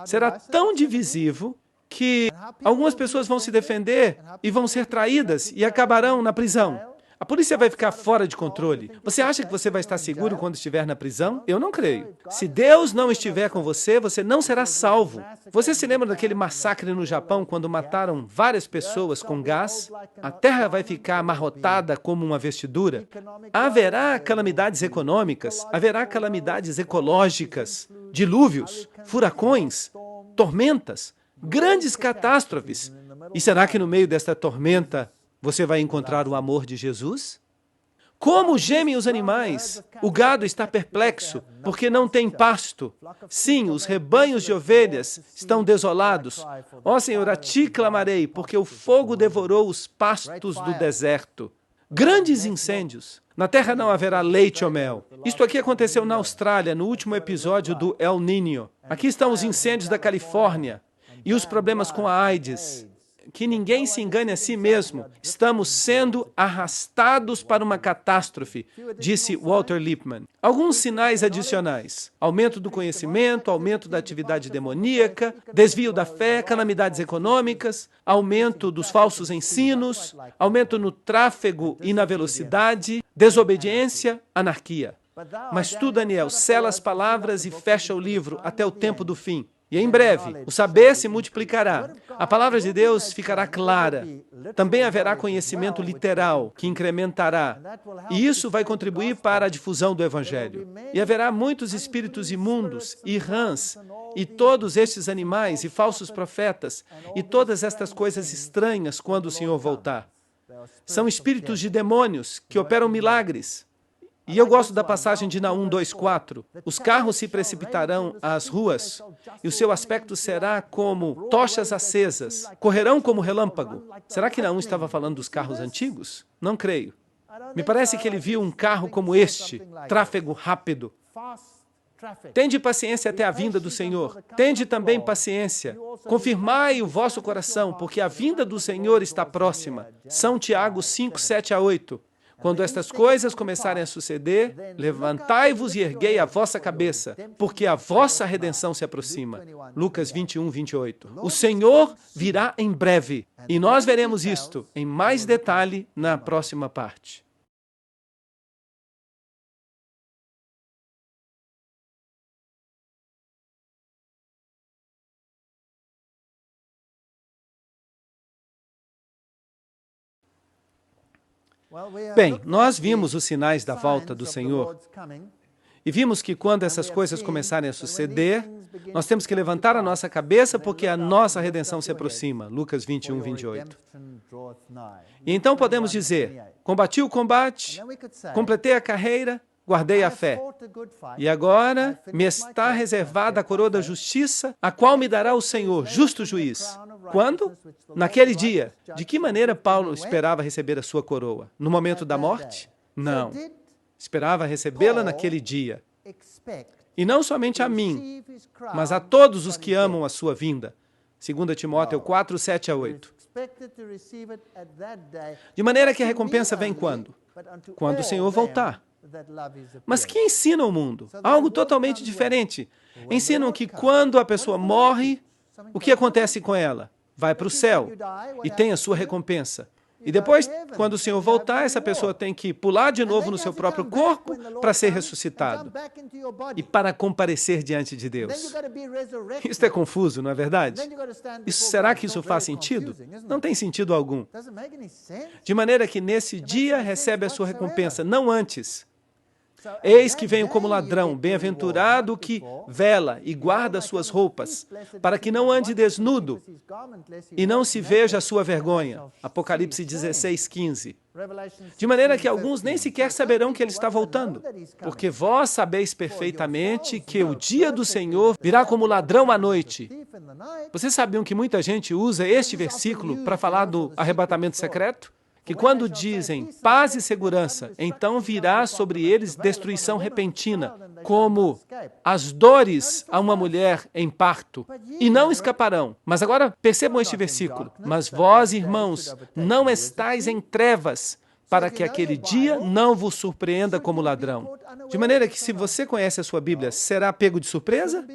Será tão divisivo que algumas pessoas vão se defender e vão ser traídas e acabarão na prisão. A polícia vai ficar fora de controle. Você acha que você vai estar seguro quando estiver na prisão? Eu não creio. Se Deus não estiver com você, você não será salvo. Você se lembra daquele massacre no Japão, quando mataram várias pessoas com gás? A terra vai ficar amarrotada como uma vestidura. Haverá calamidades econômicas, haverá calamidades ecológicas, dilúvios, furacões, tormentas, grandes catástrofes. E será que no meio desta tormenta você vai encontrar o amor de Jesus? Como gemem os animais? O gado está perplexo, porque não tem pasto. Sim, os rebanhos de ovelhas estão desolados. Ó Senhor, a ti clamarei, porque o fogo devorou os pastos do deserto. Grandes incêndios. Na terra não haverá leite ou mel. Isto aqui aconteceu na Austrália, no último episódio do El Niño. Aqui estão os incêndios da Califórnia e os problemas com a AIDS. Que ninguém se engane a si mesmo. Estamos sendo arrastados para uma catástrofe, disse Walter Lippmann. Alguns sinais adicionais: aumento do conhecimento, aumento da atividade demoníaca, desvio da fé, calamidades econômicas, aumento dos falsos ensinos, aumento no tráfego e na velocidade, desobediência, anarquia. Mas tu, Daniel, sela as palavras e fecha o livro até o tempo do fim. E em breve, o saber se multiplicará. A palavra de Deus ficará clara. Também haverá conhecimento literal, que incrementará. E isso vai contribuir para a difusão do Evangelho. E haverá muitos espíritos imundos e rãs, e todos estes animais e falsos profetas, e todas estas coisas estranhas quando o Senhor voltar. São espíritos de demônios que operam milagres. E eu gosto da passagem de Naum 2:4. Os carros se precipitarão às ruas, e o seu aspecto será como tochas acesas. Correrão como relâmpago. Será que Naum estava falando dos carros antigos? Não creio. Me parece que ele viu um carro como este, tráfego rápido. Tende paciência até a vinda do Senhor. Tende também paciência. Confirmai o vosso coração, porque a vinda do Senhor está próxima. São Tiago 5:7-8. Quando estas coisas começarem a suceder, levantai-vos e erguei a vossa cabeça, porque a vossa redenção se aproxima. Lucas 21:28. O Senhor virá em breve, e nós veremos isto em mais detalhe na próxima parte. Bem, nós vimos os sinais da volta do Senhor e vimos que quando essas coisas começarem a suceder, nós temos que levantar a nossa cabeça porque a nossa redenção se aproxima. Lucas 21:28. E então podemos dizer, combati o combate, completei a carreira, guardei a fé. E agora me está reservada a coroa da justiça, a qual me dará o Senhor, justo juiz. Quando? Naquele dia. De que maneira Paulo esperava receber a sua coroa? No momento da morte? Não. Esperava recebê-la naquele dia. E não somente a mim, mas a todos os que amam a sua vinda. 2 Timóteo 4:7-8. De maneira que a recompensa vem quando? Quando o Senhor voltar. Mas que ensina o mundo? Algo totalmente diferente. Ensinam que quando a pessoa morre, o que acontece com ela? Vai para o céu e tem a sua recompensa. E depois, quando o Senhor voltar, essa pessoa tem que pular de novo no seu próprio corpo para ser ressuscitado e para comparecer diante de Deus. Isso é confuso, não é verdade? Será que isso faz sentido? Não tem sentido algum. De maneira que nesse dia recebe a sua recompensa, não antes. Eis que venho como ladrão, bem-aventurado o que vela e guarda suas roupas, para que não ande desnudo e não se veja a sua vergonha. Apocalipse 16:15. De maneira que alguns nem sequer saberão que ele está voltando, porque vós sabeis perfeitamente que o dia do Senhor virá como ladrão à noite. Vocês sabiam que muita gente usa este versículo para falar do arrebatamento secreto? Que quando dizem paz e segurança, então virá sobre eles destruição repentina, como as dores a uma mulher em parto, e não escaparão. Mas agora percebam este versículo. Mas vós, irmãos, não estáis em trevas, para que aquele dia não vos surpreenda como ladrão. De maneira que se você conhece a sua Bíblia, será pego de surpresa?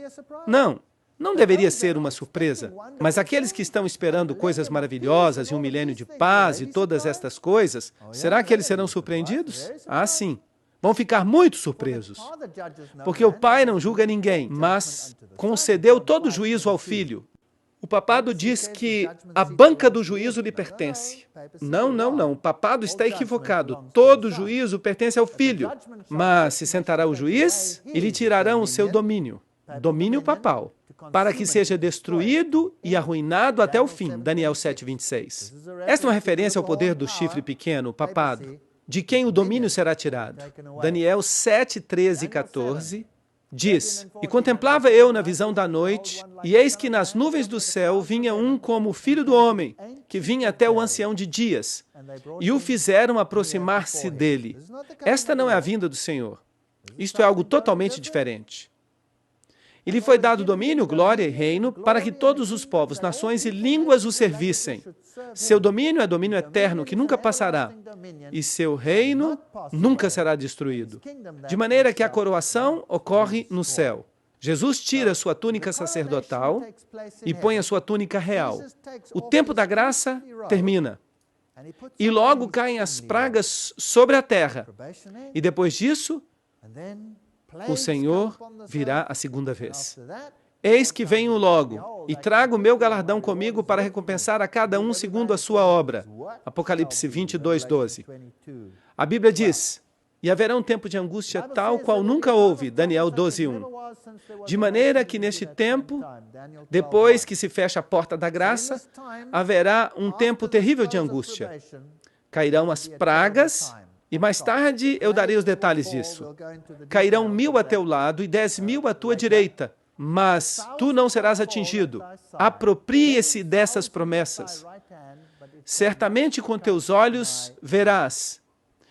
Não. Não deveria ser uma surpresa, mas aqueles que estão esperando coisas maravilhosas e um milênio de paz e todas estas coisas, será que eles serão surpreendidos? Ah, sim. Vão ficar muito surpresos, porque o Pai não julga ninguém, mas concedeu todo o juízo ao Filho. O papado diz que a banca do juízo lhe pertence. Não, não, não. O papado está equivocado. Todo o juízo pertence ao Filho, mas se sentará o juiz e lhe tirarão o seu domínio. Domínio papal, para que seja destruído e arruinado até o fim. Daniel 7:26. Esta é uma referência ao poder do chifre pequeno, o papado. de quem o domínio será tirado. Daniel 7, 13 e 14 diz: E contemplava eu na visão da noite, e eis que nas nuvens do céu vinha um como o filho do homem, que vinha até o ancião de dias, e o fizeram aproximar-se dele. Esta não é a vinda do Senhor. Isto é algo totalmente diferente. E lhe foi dado domínio, glória e reino, para que todos os povos, nações e línguas o servissem. Seu domínio é domínio eterno, que nunca passará, e seu reino nunca será destruído. De maneira que a coroação ocorre no céu. Jesus tira sua túnica sacerdotal e põe a sua túnica real. O tempo da graça termina. E logo caem as pragas sobre a terra. E depois disso, o Senhor virá a segunda vez. Eis que venho logo, e trago o meu galardão comigo para recompensar a cada um segundo a sua obra. Apocalipse 22, 12. A Bíblia diz: E haverá um tempo de angústia tal qual nunca houve. Daniel 12, 1. De maneira que neste tempo, depois que se fecha a porta da graça, haverá um tempo terrível de angústia. Cairão as pragas. E mais tarde eu darei os detalhes disso. Cairão 1000 a teu lado e 10.000 à tua direita, mas tu não serás atingido. Aproprie-se dessas promessas. Certamente com teus olhos verás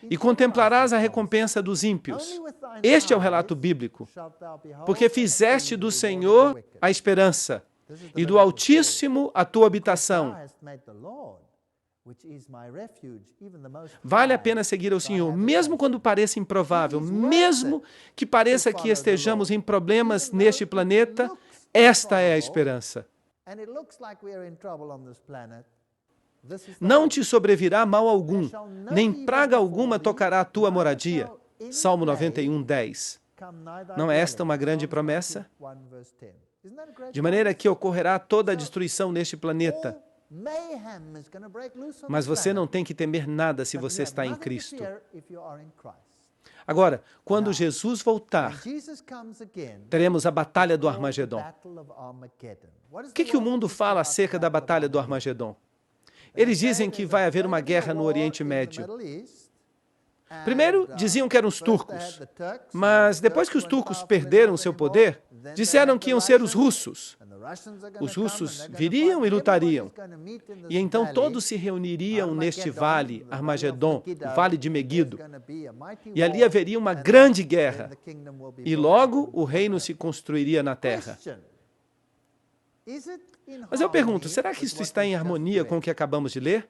e contemplarás a recompensa dos ímpios. Este é o relato bíblico. Porque fizeste do Senhor a esperança e do Altíssimo a tua habitação. Vale a pena seguir ao Senhor, mesmo quando pareça improvável, mesmo que pareça que estejamos em problemas neste planeta, esta é a esperança. Não te sobrevirá mal algum, nem praga alguma tocará a tua moradia. Salmo 91, 10. Não é esta uma grande promessa? De maneira que ocorrerá toda a destruição neste planeta. Mas você não tem que temer nada se você está em Cristo. Agora, quando Jesus voltar, teremos a Batalha do Armagedon. O que o mundo fala acerca da Batalha do Armagedon? Eles dizem que vai haver uma guerra no Oriente Médio. Primeiro, diziam que eram os turcos, mas depois que os turcos perderam seu poder, disseram que iam ser os russos. Os russos viriam e lutariam. E então todos se reuniriam neste vale, Armagedon, o vale de Meguido. E ali haveria uma grande guerra. E logo o reino se construiria na terra. Mas eu pergunto, será que isso está em harmonia com o que acabamos de ler?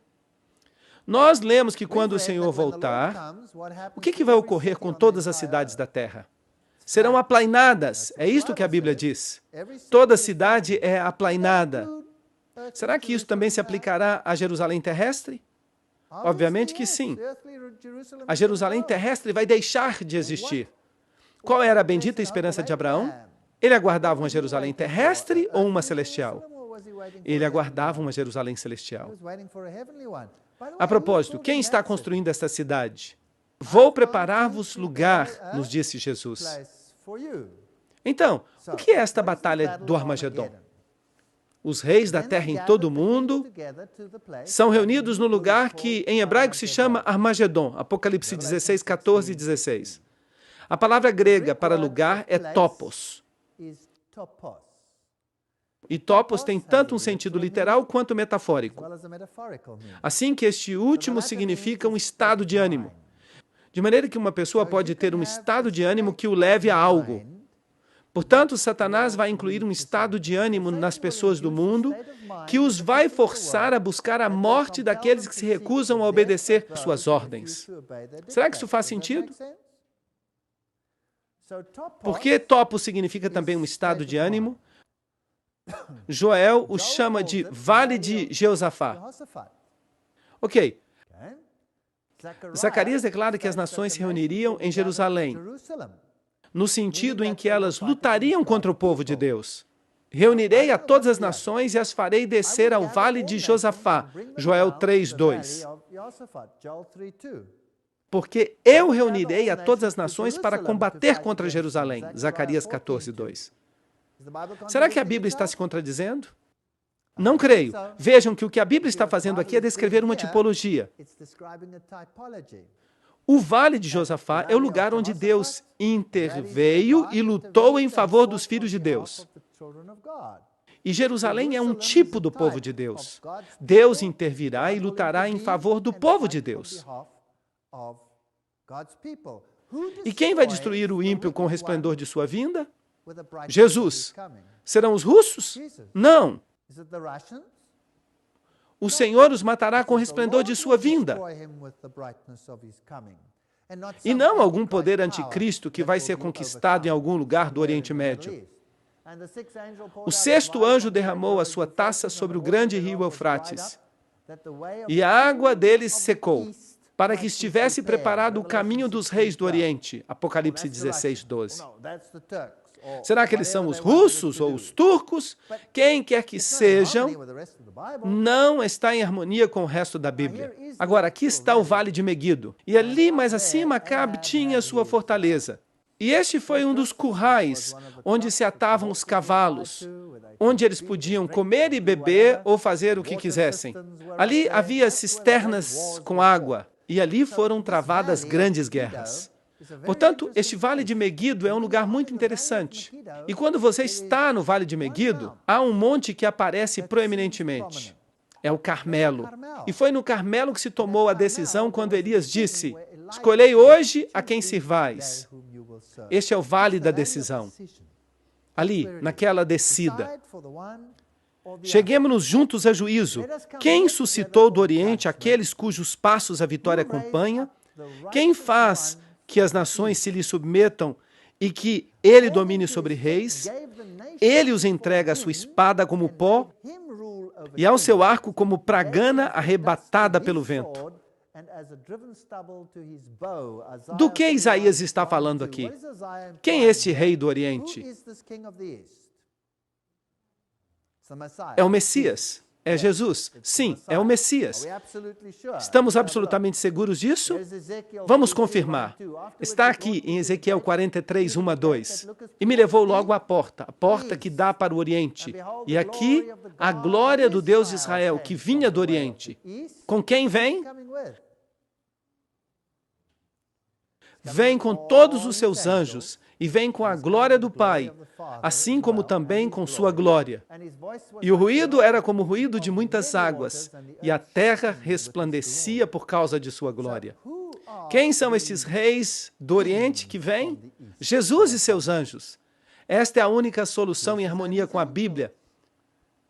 Nós lemos que quando o Senhor voltar, o que vai ocorrer com todas as cidades da terra? Serão aplainadas, é isto que a Bíblia diz. Toda cidade é aplainada. Será que isso também se aplicará a Jerusalém terrestre? Obviamente que sim. A Jerusalém terrestre vai deixar de existir. Qual era a bendita esperança de Abraão? Ele aguardava uma Jerusalém terrestre ou uma celestial? Ele aguardava uma Jerusalém celestial. A propósito, quem está construindo esta cidade? Vou preparar-vos lugar, nos disse Jesus. Então, o que é esta batalha do Armagedon? Os reis da terra em todo o mundo são reunidos no lugar que em hebraico se chama Armagedon, Apocalipse 16, 14 e 16. A palavra grega para lugar é topos. E topos tem tanto um sentido literal quanto metafórico. Assim que este último significa um estado de ânimo. De maneira que uma pessoa pode ter um estado de ânimo que o leve a algo. Portanto, Satanás vai incluir um estado de ânimo nas pessoas do mundo que os vai forçar a buscar a morte daqueles que se recusam a obedecer suas ordens. Será que isso faz sentido? Porque topo significa também um estado de ânimo. Joel o chama de Vale de Jeosafá. Ok. Zacarias declara que as nações se reuniriam em Jerusalém, no sentido em que elas lutariam contra o povo de Deus. Reunirei a todas as nações e as farei descer ao Vale de Josafá. Joel 3:2. Porque eu reunirei a todas as nações para combater contra Jerusalém. Zacarias 14:2. Será que a Bíblia está se contradizendo? Não creio. Vejam que o que a Bíblia está fazendo aqui é descrever uma tipologia. O Vale de Josafá é o lugar onde Deus interveio e lutou em favor dos filhos de Deus. E Jerusalém é um tipo do povo de Deus. Deus intervirá e lutará em favor do povo de Deus. E quem vai destruir o ímpio com o resplendor de sua vinda? Jesus. Serão os russos? Não. O Senhor os matará com o resplendor de sua vinda. E não algum poder anticristo que vai ser conquistado em algum lugar do Oriente Médio. O sexto anjo derramou a sua taça sobre o grande rio Eufrates, e a água dele secou, para que estivesse preparado o caminho dos reis do Oriente. Apocalipse 16, 12. Será que eles são os russos ou os turcos? Quem quer que sejam, não está em harmonia com o resto da Bíblia. Agora, aqui está o Vale de Meguido. E ali mais acima, Acabe tinha sua fortaleza. E este foi um dos currais onde se atavam os cavalos, onde eles podiam comer e beber ou fazer o que quisessem. Ali havia cisternas com água, e ali foram travadas grandes guerras. Portanto, este Vale de Meguido é um lugar muito interessante. E quando você está no Vale de Meguido, há um monte que aparece proeminentemente. É o Carmelo. E foi no Carmelo que se tomou a decisão quando Elias disse: escolhei hoje a quem sirvais. Este é o Vale da decisão. Ali, naquela descida. Cheguemos-nos juntos a juízo. Quem suscitou do Oriente aqueles cujos passos a vitória acompanha? Quem faz que as nações se lhe submetam e que ele domine sobre reis? Ele os entrega a sua espada como pó e ao seu arco como pragana arrebatada pelo vento. Do que Isaías está falando aqui? Quem é este rei do Oriente? É o Messias. É Jesus. Sim, é o Messias. Estamos absolutamente seguros disso? Vamos confirmar. Está aqui em Ezequiel 43, 1 a 2. E me levou logo à porta, a porta que dá para o Oriente. E aqui, a glória do Deus de Israel, que vinha do Oriente. Com quem vem? Vem com todos os seus anjos e vem com a glória do Pai, assim como também com sua glória. E o ruído era como o ruído de muitas águas, e a terra resplandecia por causa de sua glória. Quem são estes reis do Oriente que vêm? Jesus e seus anjos. Esta é a única solução em harmonia com a Bíblia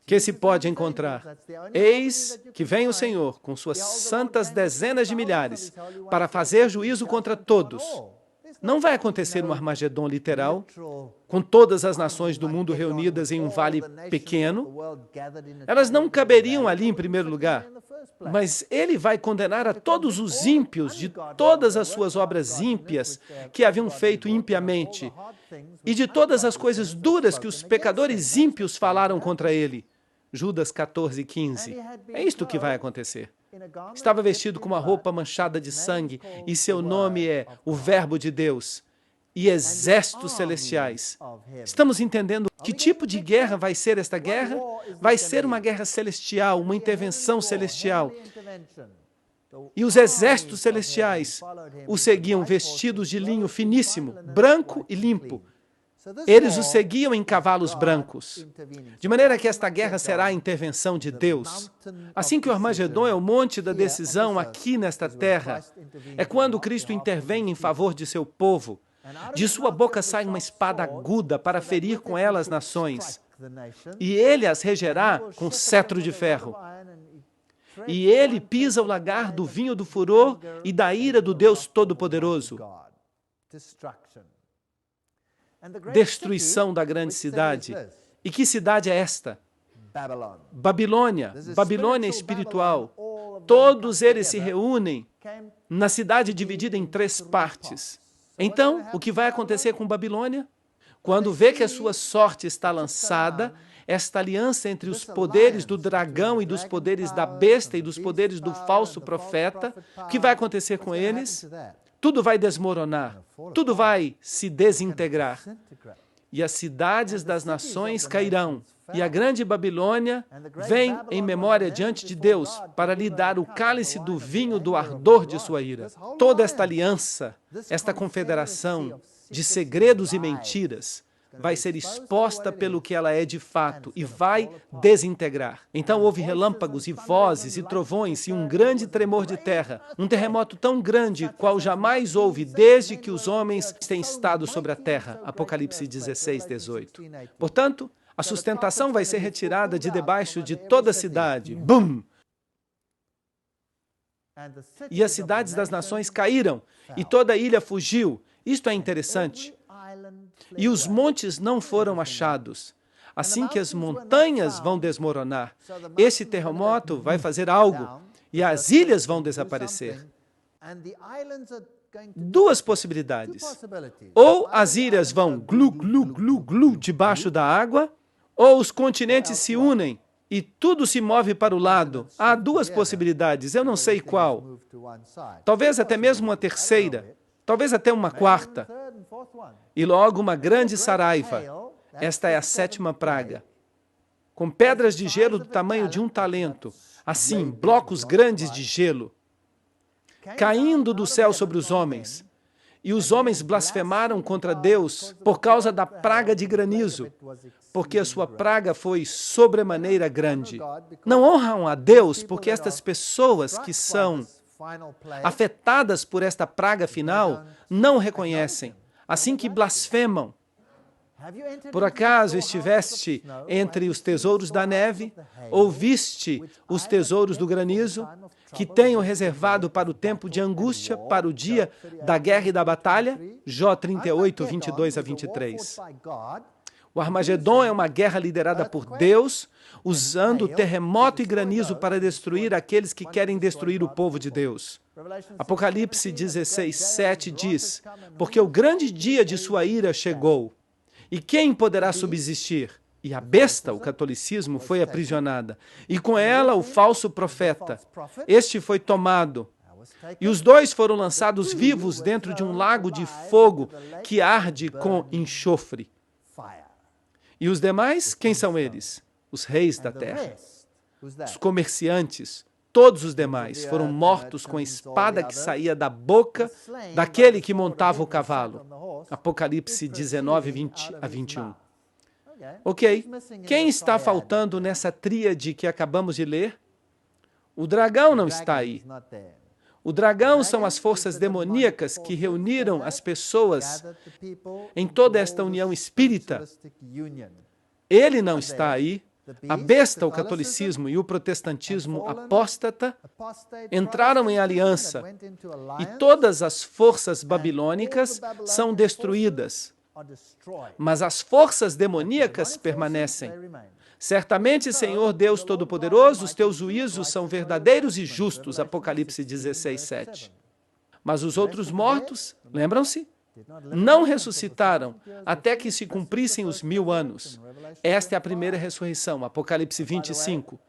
que se pode encontrar. Eis que vem o Senhor com suas santas dezenas de milhares para fazer juízo contra todos. Não vai acontecer um Armagedon literal, com todas as nações do mundo reunidas em um vale pequeno. Elas não caberiam ali em primeiro lugar. Mas ele vai condenar a todos os ímpios de todas as suas obras ímpias que haviam feito impiamente e de todas as coisas duras que os pecadores ímpios falaram contra ele. Judas 14, 15. É isto que vai acontecer. Estava vestido com uma roupa manchada de sangue, e seu nome é o Verbo de Deus e exércitos celestiais. Estamos entendendo que tipo de guerra vai ser esta guerra? Vai ser uma guerra celestial, uma intervenção celestial. E os exércitos celestiais o seguiam vestidos de linho finíssimo, branco e limpo. Eles o seguiam em cavalos brancos. De maneira que esta guerra será a intervenção de Deus. Assim que o Armagedon é o monte da decisão aqui nesta terra, é quando Cristo intervém em favor de seu povo. De sua boca sai uma espada aguda para ferir com ela as nações. E ele as regerá com cetro de ferro. E ele pisa o lagar do vinho do furor e da ira do Deus Todo-Poderoso. Destruição da grande cidade. E que cidade é esta? Babilônia. Babilônia espiritual. Todos eles se reúnem na cidade dividida em 3 partes. Então, o que vai acontecer com Babilônia? Quando vê que a sua sorte está lançada, esta aliança entre os poderes do dragão e dos poderes da besta e dos poderes do falso profeta, o que vai acontecer com eles? Tudo vai desmoronar, tudo vai se desintegrar. e as cidades das nações cairão, e a grande Babilônia vem em memória diante de Deus para lhe dar o cálice do vinho do ardor de sua ira. Toda esta aliança, esta confederação de segredos e mentiras, vai ser exposta pelo que ela é de fato e vai desintegrar. Então houve relâmpagos e vozes e trovões e um grande tremor de terra, um terremoto tão grande qual jamais houve desde que os homens têm estado sobre a terra. Apocalipse 16, 18. Portanto, a sustentação vai ser retirada de debaixo de toda a cidade. Bum! E as cidades das nações caíram, e toda a ilha fugiu. Isto é interessante. E os montes não foram achados. Assim que as montanhas vão desmoronar, esse terremoto vai fazer algo, e as ilhas vão desaparecer. Duas possibilidades. Ou as ilhas vão glu, glu, glu, glu debaixo da água, ou os continentes se unem e tudo se move para o lado. Há duas possibilidades, eu não sei qual. Talvez até mesmo uma terceira, talvez até uma quarta. E logo uma grande saraiva. Esta é a 7ª praga. Com pedras de gelo do tamanho de um talento, assim, blocos grandes de gelo, caindo do céu sobre os homens. E os homens blasfemaram contra Deus por causa da praga de granizo, porque a sua praga foi sobremaneira grande. Não honram a Deus porque estas pessoas que são afetadas por esta praga final não reconhecem, assim que blasfemam. Por acaso estiveste entre os tesouros da neve, ou viste os tesouros do granizo, que tenho reservado para o tempo de angústia, para o dia da guerra e da batalha? Jó 38, 22 a 23. O Armagedon é uma guerra liderada por Deus, usando terremoto e granizo para destruir aqueles que querem destruir o povo de Deus. Apocalipse 16, 7 diz, porque o grande dia de sua ira chegou, e quem poderá subsistir? E a besta, o catolicismo, foi aprisionada, e com ela o falso profeta. Este foi tomado, e os dois foram lançados vivos dentro de um lago de fogo que arde com enxofre. E os demais, quem são eles? Os reis da terra, os comerciantes, todos os demais foram mortos com a espada que saía da boca daquele que montava o cavalo. Apocalipse 19, 20 a 21. Ok, quem está faltando nessa tríade que acabamos de ler? O dragão não está aí. O dragão são as forças demoníacas que reuniram as pessoas em toda esta união espírita. Ele não está aí. A besta, o catolicismo e o protestantismo apóstata entraram em aliança e todas as forças babilônicas são destruídas, mas as forças demoníacas permanecem. Certamente, Senhor Deus Todo-Poderoso, os teus juízos são verdadeiros e justos, Apocalipse 16, 7. Mas os outros mortos, lembram-se? Não ressuscitaram até que se cumprissem os 1000 anos. Esta é a primeira ressurreição, Apocalipse 25.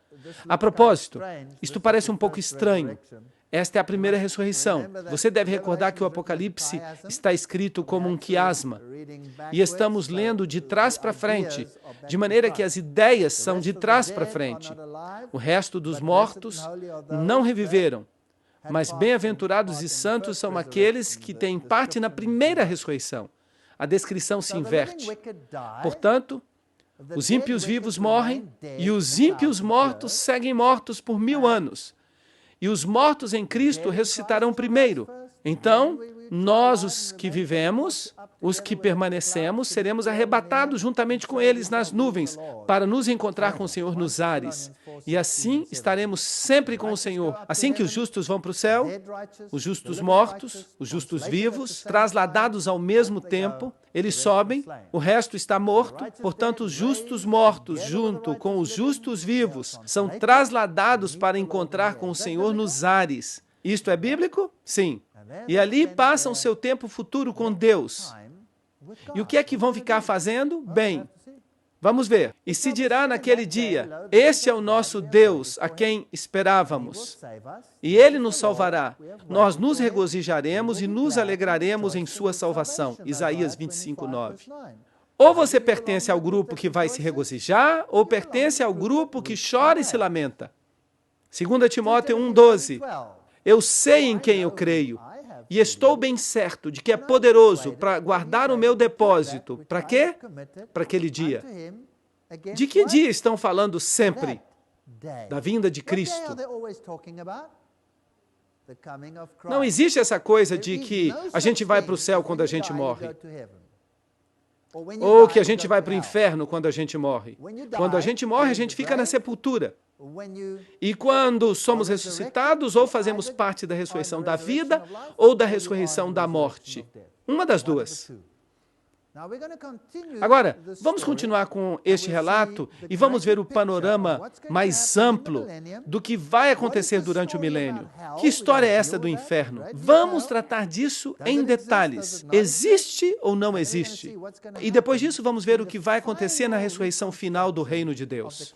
A propósito, isto parece um pouco estranho. Esta é a primeira ressurreição. Você deve recordar que o Apocalipse está escrito como um quiasma. E estamos lendo de trás para frente, de maneira que as ideias são de trás para frente. O resto dos mortos não reviveram. Mas bem-aventurados e santos são aqueles que têm parte na primeira ressurreição. A descrição se inverte. Portanto, os ímpios vivos morrem e os ímpios mortos seguem mortos por 1000 anos. E os mortos em Cristo ressuscitarão primeiro. Então, nós, os que vivemos, os que permanecemos, seremos arrebatados juntamente com eles nas nuvens, para nos encontrar com o Senhor nos ares. E assim estaremos sempre com o Senhor. Assim que os justos vão para o céu, os justos mortos, os justos vivos, trasladados ao mesmo tempo, eles sobem, o resto está morto, portanto os justos mortos, junto com os justos vivos, são trasladados para encontrar com o Senhor nos ares. Isto é bíblico? Sim. E ali passam seu tempo futuro com Deus. E o que é que vão ficar fazendo? Bem, vamos ver. E se dirá naquele dia, este é o nosso Deus, a quem esperávamos. E Ele nos salvará. Nós nos regozijaremos e nos alegraremos em sua salvação. Isaías 25, 9. Ou você pertence ao grupo que vai se regozijar, ou pertence ao grupo que chora e se lamenta. 2 Timóteo 1,12. Eu sei em quem eu creio, e estou bem certo de que é poderoso para guardar o meu depósito. Para quê? Para aquele dia. De que dia estão falando sempre? Da vinda de Cristo. Não existe essa coisa de que a gente vai para o céu quando a gente morre. Ou que a gente vai para o inferno quando a gente morre. Quando a gente morre, a gente fica na sepultura. E quando somos ressuscitados, ou fazemos parte da ressurreição da vida, ou da ressurreição da morte. Uma das duas. Agora, vamos continuar com este relato e vamos ver o panorama mais amplo do que vai acontecer durante o milênio. Que história é essa do inferno? Vamos tratar disso em detalhes. Existe ou não existe? E depois disso, vamos ver o que vai acontecer na ressurreição final do reino de Deus.